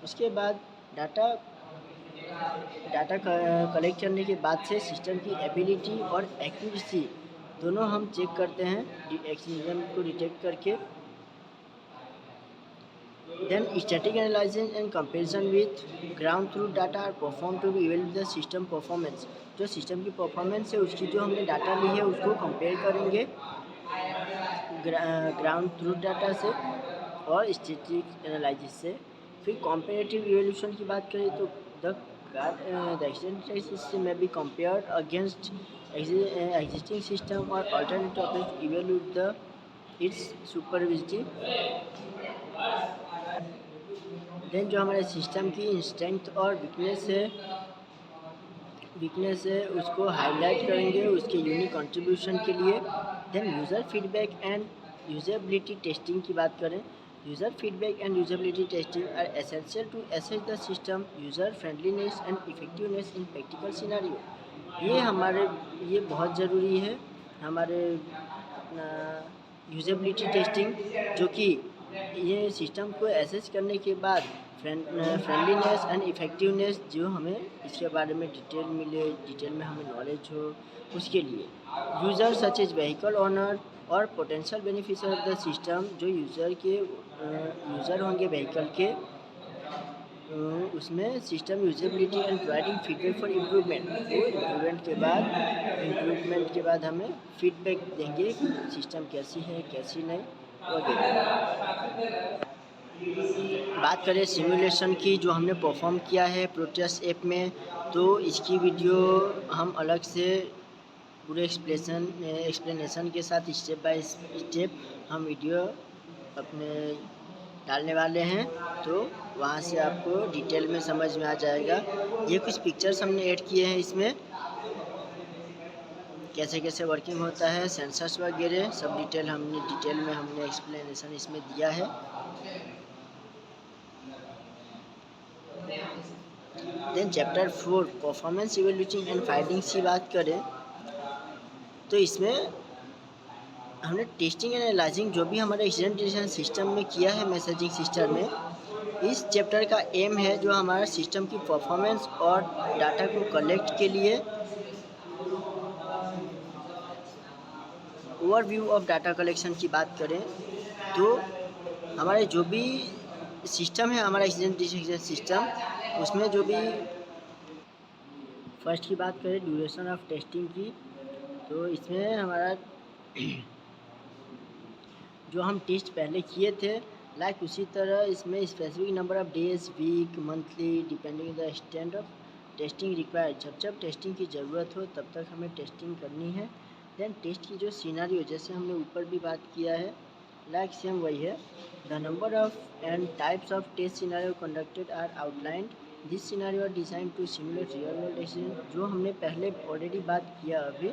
उसके बाद डाटा कलेक्ट करने के बाद से सिस्टम की एबिलिटी और एक्यूरेसी दोनों हम चेक करते हैं एक्सीडेंट को डिटेक्ट करके। Then static analysis and comparison with ground truth data are performed to evaluate the system performance. जो सिस्टम की परफॉर्मेंस है उसकी जो हमने डाटा ली है उसको कंपेयर करेंगे ग्राउंड ट्रूथ डाटा से और स्टैटिक एनालिसिस से। फिर कॉम्पेरेटिव इवोल्यूशन की बात करें तो द एक्सीडेंट सिस्टम में be compared against existing system और alternative approach evaluate the its superiority. Then जो हमारे सिस्टम की स्ट्रेंथ और वीकनेस है उसको हाईलाइट करेंगे उसके यूनिक कंट्रीब्यूशन के लिए। Then user feedback and usability testing की बात करें, user feedback and usability testing are essential to assess the system user friendliness and effectiveness in practical scenario. ये बहुत ज़रूरी है हमारे यूजेबिलिटी टेस्टिंग, जो कि ये सिस्टम को एसेस करने के बाद फ्रेंडलीनेस एंड इफेक्टिवनेस जो हमें इसके बारे में डिटेल में हमें नॉलेज हो उसके लिए। User such as vehicle owner और potential beneficiary of the system, जो यूज़र होंगे व्हीकल के उसमें system usability and providing feedback for improvement. वो इम्प्रूवमेंट के बाद हमें फीडबैक देंगे सिस्टम कैसी है कैसी नहीं वगैरह। बात करें सिमुलेशन की जो हमने परफॉर्म किया है प्रोटेस ऐप में, तो इसकी वीडियो हम अलग से पूरे एक्सप्लेनेशन के साथ स्टेप बाय स्टेप हम वीडियो अपने डालने वाले हैं, तो वहाँ से आपको डिटेल में समझ में आ जाएगा। ये कुछ पिक्चर्स हमने ऐड किए हैं इसमें, कैसे कैसे वर्किंग होता है, सेंसर्स वगैरह सब डिटेल में हमने एक्सप्लेनेशन इसमें दिया है। Then chapter 4 performance evaluating and findings की बात करें तो इसमें हमने टेस्टिंग एंड एनालाइजिंग जो भी हमारे एक्सीडेंट डिटेक्शन सिस्टम में किया है मैसेजिंग सिस्टम में, इस चैप्टर का एम है जो हमारा सिस्टम की परफॉर्मेंस और डाटा को कलेक्ट के लिए ओवरव्यू ऑफ डाटा कलेक्शन की बात करें तो हमारे जो भी सिस्टम है हमारा एक्सीडेंट डिटेक्शन सिस्टम, उसमें जो भी फर्स्ट की बात करें ड्यूरेशन ऑफ टेस्टिंग की, तो इसमें हमारा जो हम टेस्ट पहले किए थे लाइक उसी तरह इसमें specific number of days, week, monthly depending the extent of testing required. जब जब टेस्टिंग की ज़रूरत हो तब तक हमें टेस्टिंग करनी है। देन टेस्ट की जो सिनेरियो, जैसे हमने ऊपर भी बात किया है, लाइक सेम वही है। The number of and types of test scenario conducted are outlined. This scenario are design to simulate real world accident, जो हमने पहले ऑलरेडी बात किया। अभी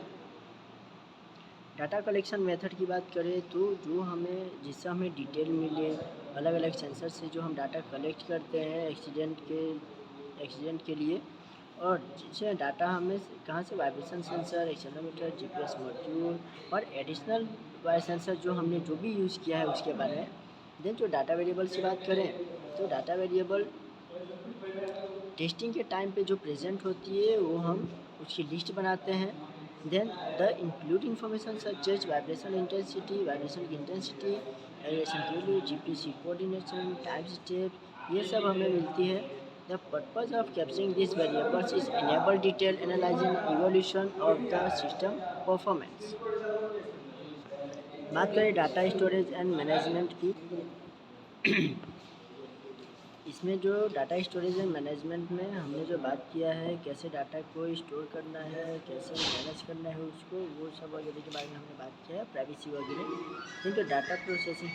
डाटा कलेक्शन मेथड की बात करें तो जो हमें, जिससे हमें डिटेल मिले अलग अलग सेंसर से जो हम डाटा कलेक्ट करते हैं एक्सीडेंट के लिए, और जिससे डाटा हमें कहाँ से, vibration sensor, accelerometer, GPS module और एडिशनल वायर सेंसर जो हमने जो भी यूज़ किया है उसके बारे में। देन जो डाटा वेरिएबल की बात करें तो डाटा वेरिएबल टेस्टिंग के टाइम पे जो प्रेजेंट होती है वो हम उसकी लिस्ट बनाते हैं। Then the include information such as vibration intensity, variation value, GPC coordination, time step, ये सब हमें मिलती है। The purpose of capturing this variables is enable detail analyzing evolution of the system performance. बात करें डाटा स्टोरेज एंड मैनेजमेंट की, इसमें जो डाटा स्टोरेज एंड मैनेजमेंट में हमने जो बात किया है, कैसे डाटा को स्टोर करना है, कैसे मैनेज करना है उसको, वो सब वगैरह के बारे में हमने बात किया है, प्राइवेसी वगैरह। लेकिन डाटा प्रोसेसिंग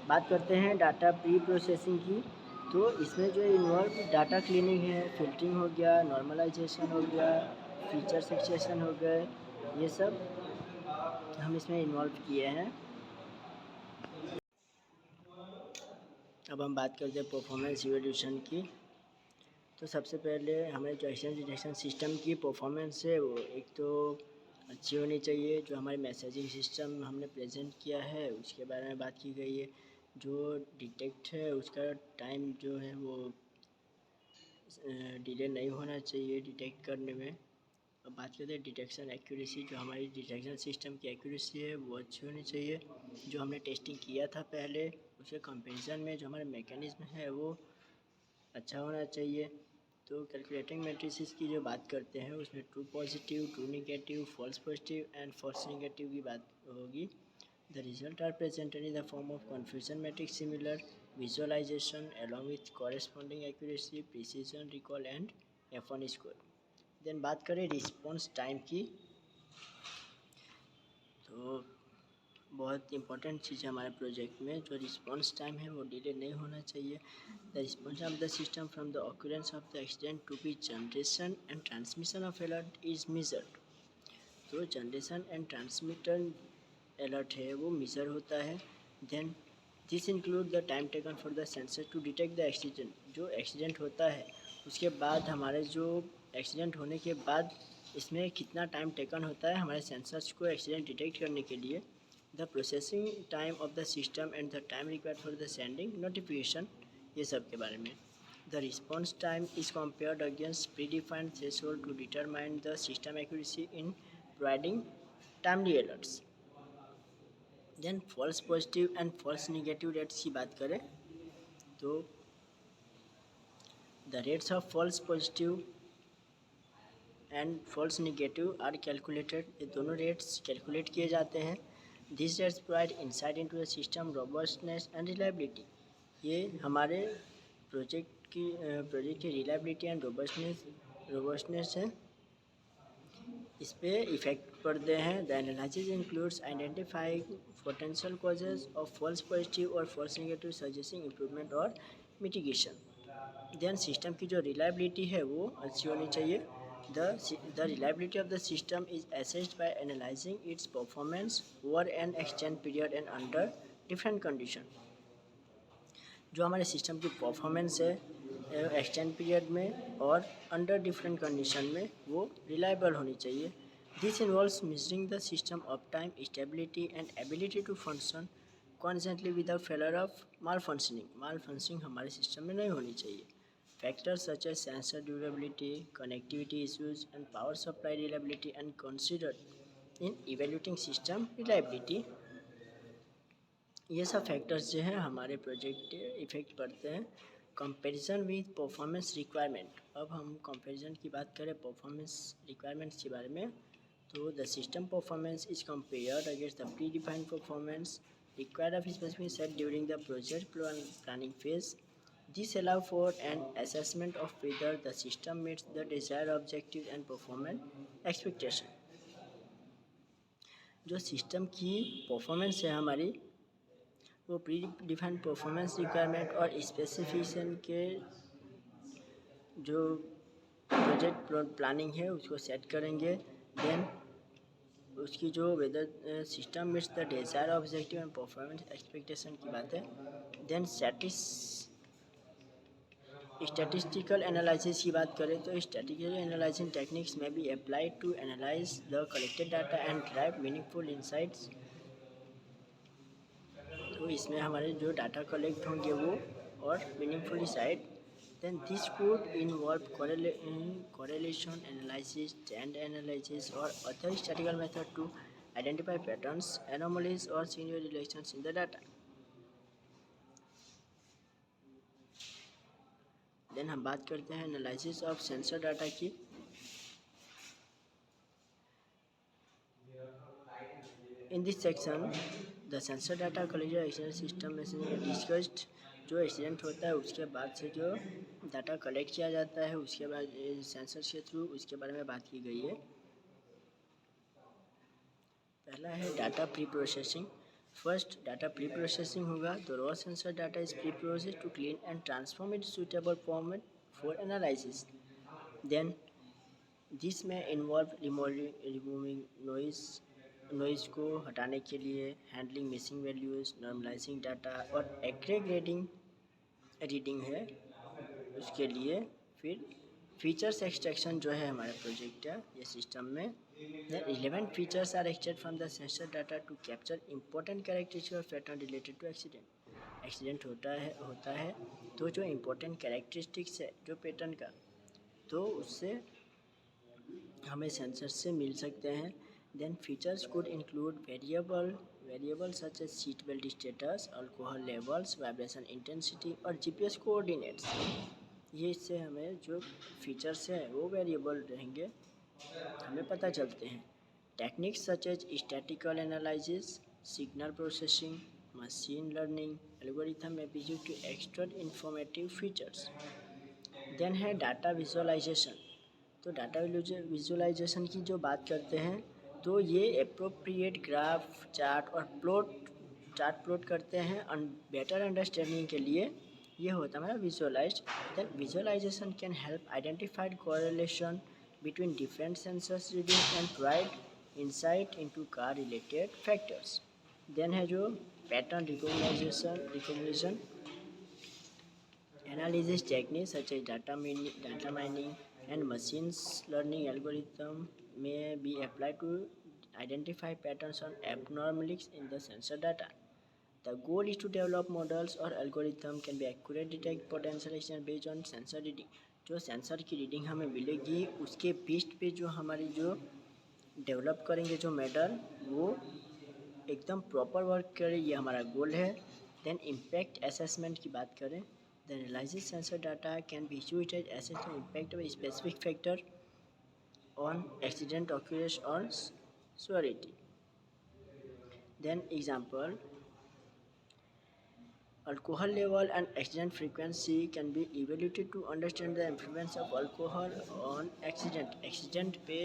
बात करते हैं, डाटा प्री प्रोसेसिंग की, तो इसमें जो इन्वॉल्व डाटा क्लीनिंग है, फिल्टरिंग हो गया, नॉर्मलाइजेशन हो गया, फीचर सेक्सेशन हो गए, ये सब हम इसमें इन्वॉल्व किए हैं। अब हम बात करते हैं परफॉर्मेंस इवोल्यूशन की। तो सबसे पहले हमें जो एक्सचेंज डिटेक्शन सिस्टम की परफॉर्मेंस है वो एक तो अच्छी होनी चाहिए। जो हमारे मैसेजिंग सिस्टम हमने प्रेजेंट किया है उसके बारे में बात की गई है। जो डिटेक्ट है उसका टाइम जो है वो डिले नहीं होना चाहिए डिटेक्ट करने में। अब बात करते हैं डिटेक्शन एक्यूरेसी, जो हमारी डिटेक्शन सिस्टम की एक्यूरेसी है वो अच्छी होनी चाहिए। जो हमने टेस्टिंग किया था पहले उसके कंपेरिजन में जो हमारा मैकेनिज्म है वो अच्छा होना चाहिए। तो कैलकुलेटिंग मैट्रिसेस की जो बात करते हैं उसमें true positive, true negative, false positive and false negative की बात होगी। The result are presented in the form of confusion matrix similar visualization along with corresponding accuracy, precision, recall and F1 score. Then बात करें response time की, तो बहुत important चीज़ है हमारे प्रोजेक्ट में। जो रिस्पॉन्स टाइम है वो डिले नहीं होना चाहिए। The response of the system from the occurrence of the accident to be generation and transmission of alert is measured. तो जनरेशन एंड ट्रांसमिशन अलर्ट है वो मेजर होता है। Then this include the time taken for the sensor to detect the accident. जो accident होता है उसके बाद हमारे जो एक्सीडेंट होने के बाद इसमें कितना टाइम टेकन होता है हमारे सेंसर्स को एक्सीडेंट डिटेक्ट करने के लिए। The processing time of the system and the time required for the sending notification, ये सब के बारे में। The response time is compared against predefined threshold to determine the system accuracy in providing timely alerts. Then false positive and false negative rates की बात करें तो the rates of false positive and false negative are calculated. ये दोनों rates calculate किए जाते हैं। This rates provide insight into the system robustness and reliability. ये हमारे प्रोजेक्ट की रिलायबिलिटी एंड रोबस्टनेस है, इस पर इफेक्ट पड़ते हैं। The analysis includes identifying potential causes of false positive और फॉल्स नेगेटिव, सजेस्टिंग इम्प्रूवमेंट और मिटिगेशन। देन सिस्टम की जो रिलायबिलिटी है वो अच्छी होनी चाहिए। The reliability of the system is assessed by analyzing its performance over an extend period and under different condition. जो हमारे सिस्टम की परफॉर्मेंस है एक्सटेंड पीरियड में और अंडर डिफरेंट कंडीशन में वो रिलायबल होनी चाहिए। This involves measuring the system of time, stability and ability to function constantly without failure of malfunctioning हमारे सिस्टम में नहीं होनी चाहिए। Factors such as sensor durability, connectivity issues and power supply reliability and considered in evaluating system reliability. ये सब factors जो हैं हमारे प्रोजेक्ट पे इफ़ेक्ट पड़ते हैं। कंपैरिजन विद परफॉर्मेंस रिक्वायरमेंट, अब हम कंपैरिजन की बात करें परफॉर्मेंस रिक्वायरमेंट्स के बारे में तो the system performance is compared against the pre defined performance required of specific set during the project planning phase. This allow for an assessment of whether the system meets the desired objective and performance expectation. जो system की performance है हमारी, वो pre defined performance requirement और specification के जो project planning है उसको सेट करेंगे. देन उसकी जो whether system meets the desire objective and performance expectation की बात है. देन स्टैटिस्टिकल एनालिसिस की बात करें तो statistical analysis techniques may be applied to analyze the collected data and drive meaningful insights. तो इसमें हमारे जो डाटा कलेक्ट होंगे वो और meaningful insight. Then this could involve correlation analysis, trend analysis or other statistical method to identify patterns, anomalies or significant relations in the data. Then हम बात करते हैं एनालिसिस ऑफ सेंसर डाटा की. In this section the sensor data collection exchange system में से discussed जो accident होता है उसके बाद से जो डाटा कलेक्ट किया जाता है उसके बाद सेंसर के थ्रू उसके बारे में बात की गई है. पहला है data pre processing. First data pre processing होगा तो raw sensor data is pre process to clean and transform it suitable format for analysis. Then this may involve removing noise को हटाने के लिए handling missing values, normalizing data और aggregating reading है उसके लिए. फिर फीचर्स एक्सट्रैक्शन जो है हमारे प्रोजेक्ट है ये सिस्टम में 11 features are extract from the sensor data to capture important characteristic of pattern related to accident होता है तो जो इंपॉर्टेंट कैरेक्टरिस्टिक्स है जो पैटर्न का तो उससे हमें सेंसर से मिल सकते हैं. Then features could include variables such as seat belt status, alcohol levels, vibration intensity और GPS coordinates. ये इससे हमें जो फीचर्स हैं वो वेरिएबल रहेंगे हमें पता चलते हैं. Techniques such as statical analysis, signal processing, machine learning algorithm may be used to extract informative features. Then है डाटा विजुअलाइजेशन. तो डाटा विजुअलाइजेशन की जो बात करते हैं तो ये अप्रोप्रिएट ग्राफ चार्ट और प्लॉट करते हैं बेटर अंडरस्टैंडिंग के लिए. ये होता है हमारा visualize. Then visualization can help identified correlation between different sensors reading and provide insight into car related factors. Then है जो pattern recognition analysis techniques such as data mining and machine learning algorithm may be applied to identify patterns or abnormalities in the sensor data. The goal is to develop models or algorithm can be accurate detect potential accident based on sensor reading. जो sensor की reading हमें मिलेगी उसके based पे जो हमारी जो develop करेंगे जो मॉडल वो एकदम प्रॉपर वर्क करे ये हमारा गोल है. देन इम्पैक्ट असेसमेंट की बात करें the analysis sensor data can be used as assess the impact of a specific factor on accident occurrence or severity. Then example, alcohol level and accident frequency can be evaluated to understand the influence of alcohol on accident पे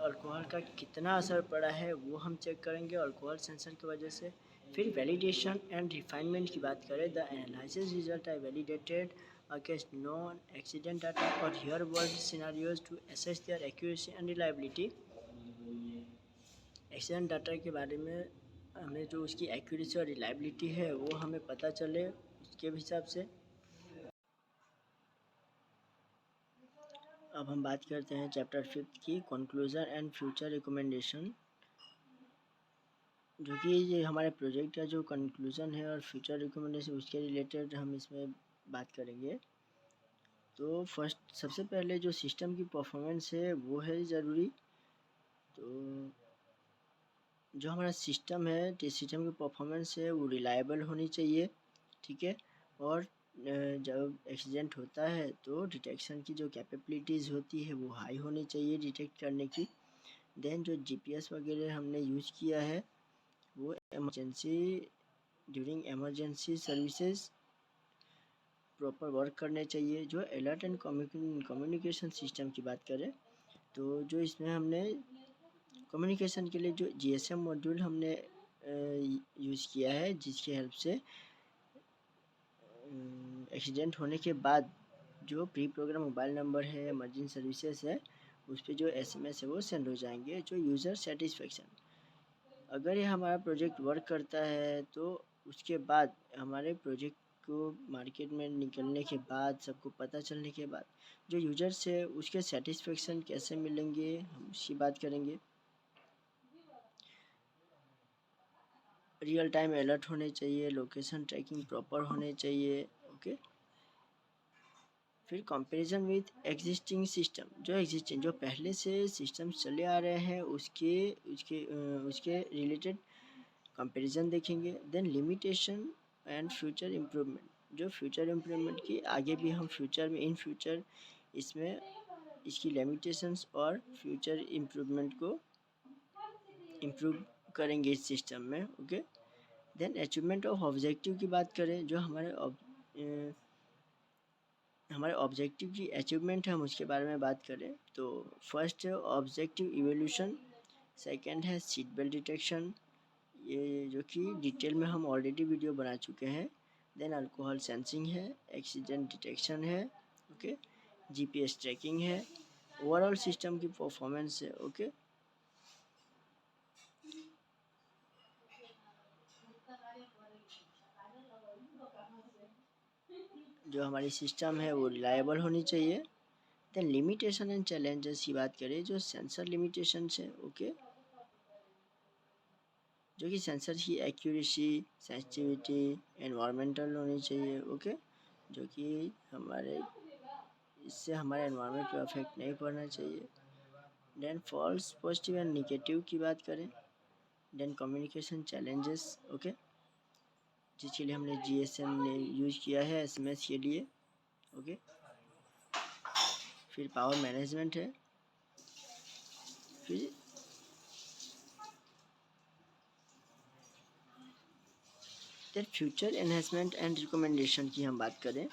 alcohol का कितना असर पड़ा है वो हम check करेंगे alcohol sensor की वजह से. फिर वैलिडेशन एंड रिफाइनमेंट की बात करें the analysis result are validated against non accident data और real world scenarios to assess their accuracy and reliability. Accident data के बारे में हमें जो उसकी एक्यूरेसी और रिलायबिलिटी है वो हमें पता चले उसके हिसाब से. अब हम बात करते हैं चैप्टर 5 की कंक्लूजन एंड फ्यूचर रिकमेंडेशन. जो कि ये हमारे प्रोजेक्ट का जो कंक्लूज़न है और फ्यूचर रिकमेंडेशन उसके रिलेटेड हम इसमें बात करेंगे. तो फर्स्ट सबसे पहले जो सिस्टम की परफॉर्मेंस है वो है ज़रूरी. तो जो हमारा सिस्टम है सिस्टम की परफॉर्मेंस है वो रिलायबल होनी चाहिए. ठीक है. और जब एक्सीडेंट होता है तो डिटेक्शन की जो कैपेबिलिटीज़ होती है वो हाई होनी चाहिए डिटेक्ट करने की. देन जो GPS वगैरह हमने यूज़ किया है वो during emergency services proper work करने चाहिए। जो अलर्ट एंड कम्युनिकेशन सिस्टम की बात करें तो जो इसमें हमने कम्युनिकेशन के लिए जो जीएसएम मॉड्यूल हमने यूज़ किया है, जिसकी हेल्प से एक्सीडेंट होने के बाद जो प्री प्रोग्राम मोबाइल नंबर है, इमरजेंसी सर्विसेज है, उस पर जो एसएमएस है वो सेंड हो जाएंगे। जो यूज़र सेटिस्फेक्शन, अगर ये हमारा प्रोजेक्ट वर्क करता है तो उसके बाद हमारे प्रोजेक्ट को मार्केट में निकलने के बाद, सबको पता चलने के बाद, जो यूजर्स है उसके सेटिस्फेक्शन कैसे मिलेंगे, हम उसकी बात करेंगे। रियल टाइम अलर्ट होने चाहिए, लोकेशन ट्रैकिंग प्रॉपर होने चाहिए। ओके, फिर कंपैरिजन विथ एग्जिस्टिंग सिस्टम, जो पहले से सिस्टम चले आ रहे हैं उसके उसके उसके रिलेटेड कंपैरिजन देखेंगे। Then limitation and future improvement, जो फ्यूचर इम्प्रूवमेंट की आगे भी हम इन फ्यूचर इसमें इसकी लिमिटेशंस और फ्यूचर इम्प्रूवमेंट को इम्प्रूव करेंगे इस सिस्टम में। Okay, then achievement of objective की बात करें, जो हमारे ऑब्जेक्टिव की अचीवमेंट है, हम उसके बारे में बात करें तो फर्स्ट है ऑब्जेक्टिव इवोल्यूशन, सेकंड है सीट बेल्ट डिटेक्शन, ये जो कि डिटेल में हम ऑलरेडी वीडियो बना चुके हैं। देन अल्कोहल सेंसिंग है, एक्सीडेंट डिटेक्शन है, ओके, जीपीएस ट्रैकिंग है, ओवरऑल सिस्टम की परफॉर्मेंस है। ओके, जो हमारी सिस्टम है वो रिलायबल होनी चाहिए। देन लिमिटेशन एंड चैलेंजेस की बात करें, जो सेंसर लिमिटेशन है, ओके, जो कि सेंसर की एक्यूरेसी, सेंसिटिविटी, एनवायरमेंटल होनी चाहिए। ओके, जो कि इससे हमारे एनवायरनमेंट पे अफेक्ट नहीं पड़ना चाहिए। Then false positive and negative की बात करें, देन कम्युनिकेशन चैलेंजेस, ओके, जिसके लिए हमने जीएसएम ने यूज किया है एसएमएस के लिए। ओके, फिर पावर मैनेजमेंट है, फिर फ्यूचर एनहेंसमेंट एंड रिकमेंडेशन की हम बात करें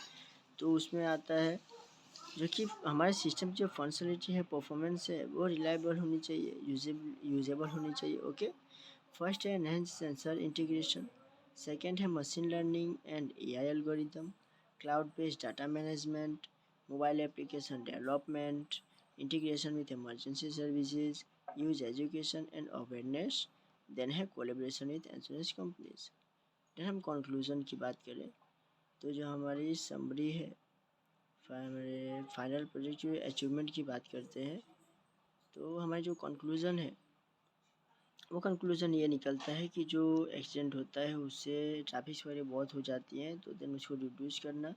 तो उसमें आता है जो कि हमारे सिस्टम की जो फंक्शनलिटी है, परफॉर्मेंस है, वो रिलायबल होनी चाहिए, यूजेबल होनी चाहिए। ओके, फर्स्ट है एनहेंस सेंसर इंटीग्रेशन, सेकंड है machine learning and AI algorithm, cloud based data management, mobile application development, integration with emergency services, use education and awareness, then है collaboration with insurance companies. Then हम conclusion की बात करें तो जो हमारी summary है, हमारे फाइनल प्रोजेक्ट जो अचीवमेंट की बात करते हैं तो हमारी जो कंक्लूज़न है वो कंक्लूज़न ये निकलता है कि जो एक्सीडेंट होता है उससे ट्रैफिक सवारी बहुत हो जाती हैं, तो देन उसको रिड्यूस करना,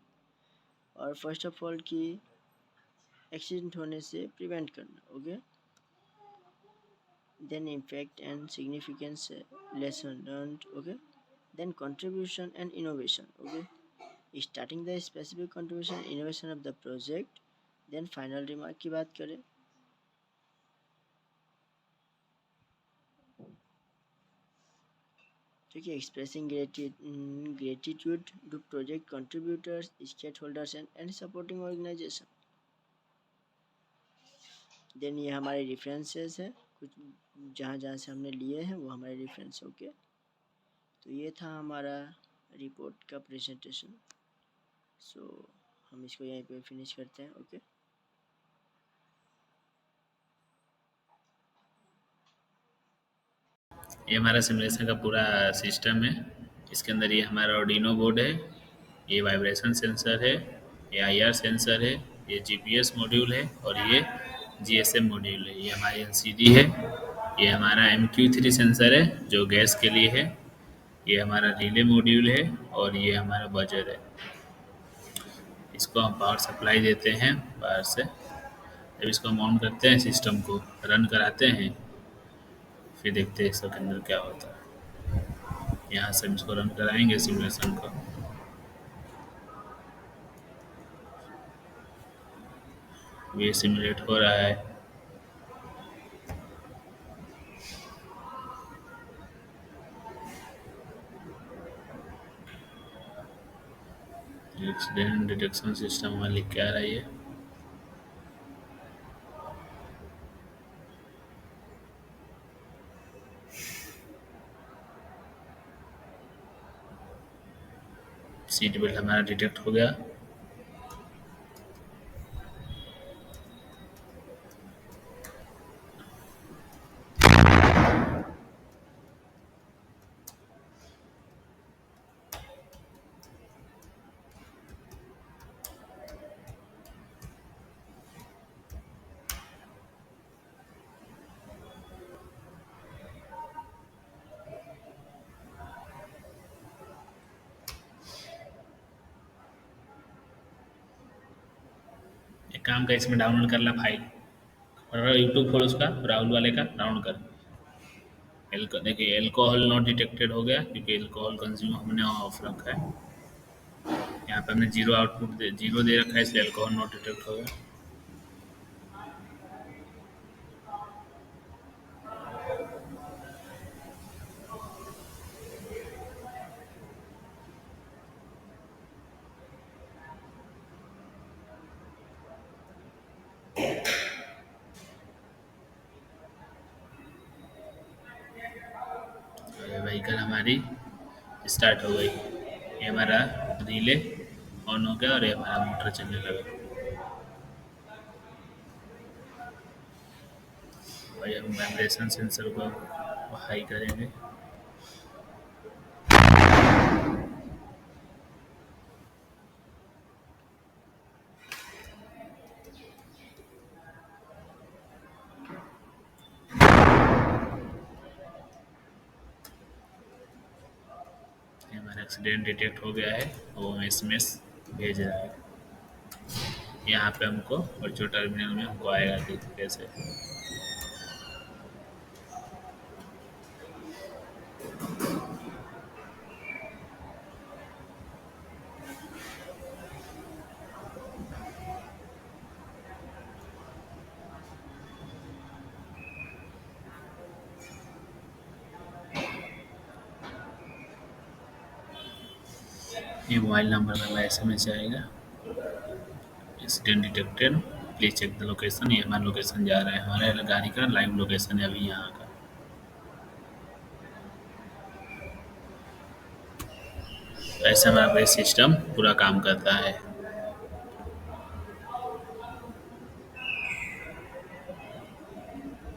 और फर्स्ट ऑफ ऑल कि एक्सीडेंट होने से प्रिवेंट करना। Okay, then impact and significance, lesson learned, okay, then contribution and innovation, okay, starting the specific contribution innovation of the project. Then final remark की बात करें ठीक है, expressing gratitude to project contributors, stakeholders and supporting organization. Then ये हमारे references है, कुछ जहाँ जहाँ से हमने लिए हैं वो हमारे रेफरेंस। ओके, तो ये था हमारा रिपोर्ट का प्रेजेंटेशन। सो हम इसको यहीं पे फिनिश करते हैं। ओके, ये हमारा सिमुलेशन का पूरा सिस्टम है। इसके अंदर ये हमारा आर्डिनो बोर्ड है, ये वाइब्रेशन सेंसर है, ये आईआर सेंसर है, ये जीपीएस मॉड्यूल है और ये जीएसएम मॉड्यूल है। ये हमारी एलसीडी है, ये हमारा MQ3 सेंसर है जो गैस के लिए है, ये हमारा रिले मॉड्यूल है और ये हमारा बजर है। इसको हम पावर सप्लाई देते हैं बाहर से। जब इसको हम ऑन करते हैं, सिस्टम को रन कराते हैं, फिर देखते हैं इसके अंदर क्या होता है। यहाँ से हम इसको रन कराएंगे सिमुलेशन को। ये सिमुलेट हो रहा है। एक्सीडेंट डिटेक्शन सिस्टम में लिख के आ रही है। सीट बेल्ट हमारा डिटेक्ट हो गया। एक काम कर, इसमें डाउनलोड कर ला फाइल और यूट्यूब खोल उसका राहुल वाले का डाउनलोड कर। देखिए एल्कोहल नॉट डिटेक्टेड हो गया क्योंकि एल्कोहल कंज्यूम हमने ऑफ रखा है। यहाँ पे हमने जीरो आउटपुट जीरो दे रखा है, इसलिए एल्कोहल नॉट डिटेक्ट हो गया। व्हीकल हमारी स्टार्ट हो गई। ये हमारा रिले ऑन हो गया और ये हमारा मोटर चलने लगा। और ये हम वाइब्रेशन सेंसर को हाई करेंगे। ये हमारा एक्सीडेंट डिटेक्ट हो गया है, वो हमें एसएमएस भेज रहा है। यहाँ पे हमको वर्चुअल टर्मिनल में हमको आएगा कि कैसे। ये मोबाइल नंबर में हमारा एसएमएस आएगा, accident detected, please check the location. ये हमारा लोकेशन जा रहा है, हमारे गाड़ी का लाइव लोकेशन है अभी यहाँ का। ऐसे हमारा सिस्टम पूरा काम करता है।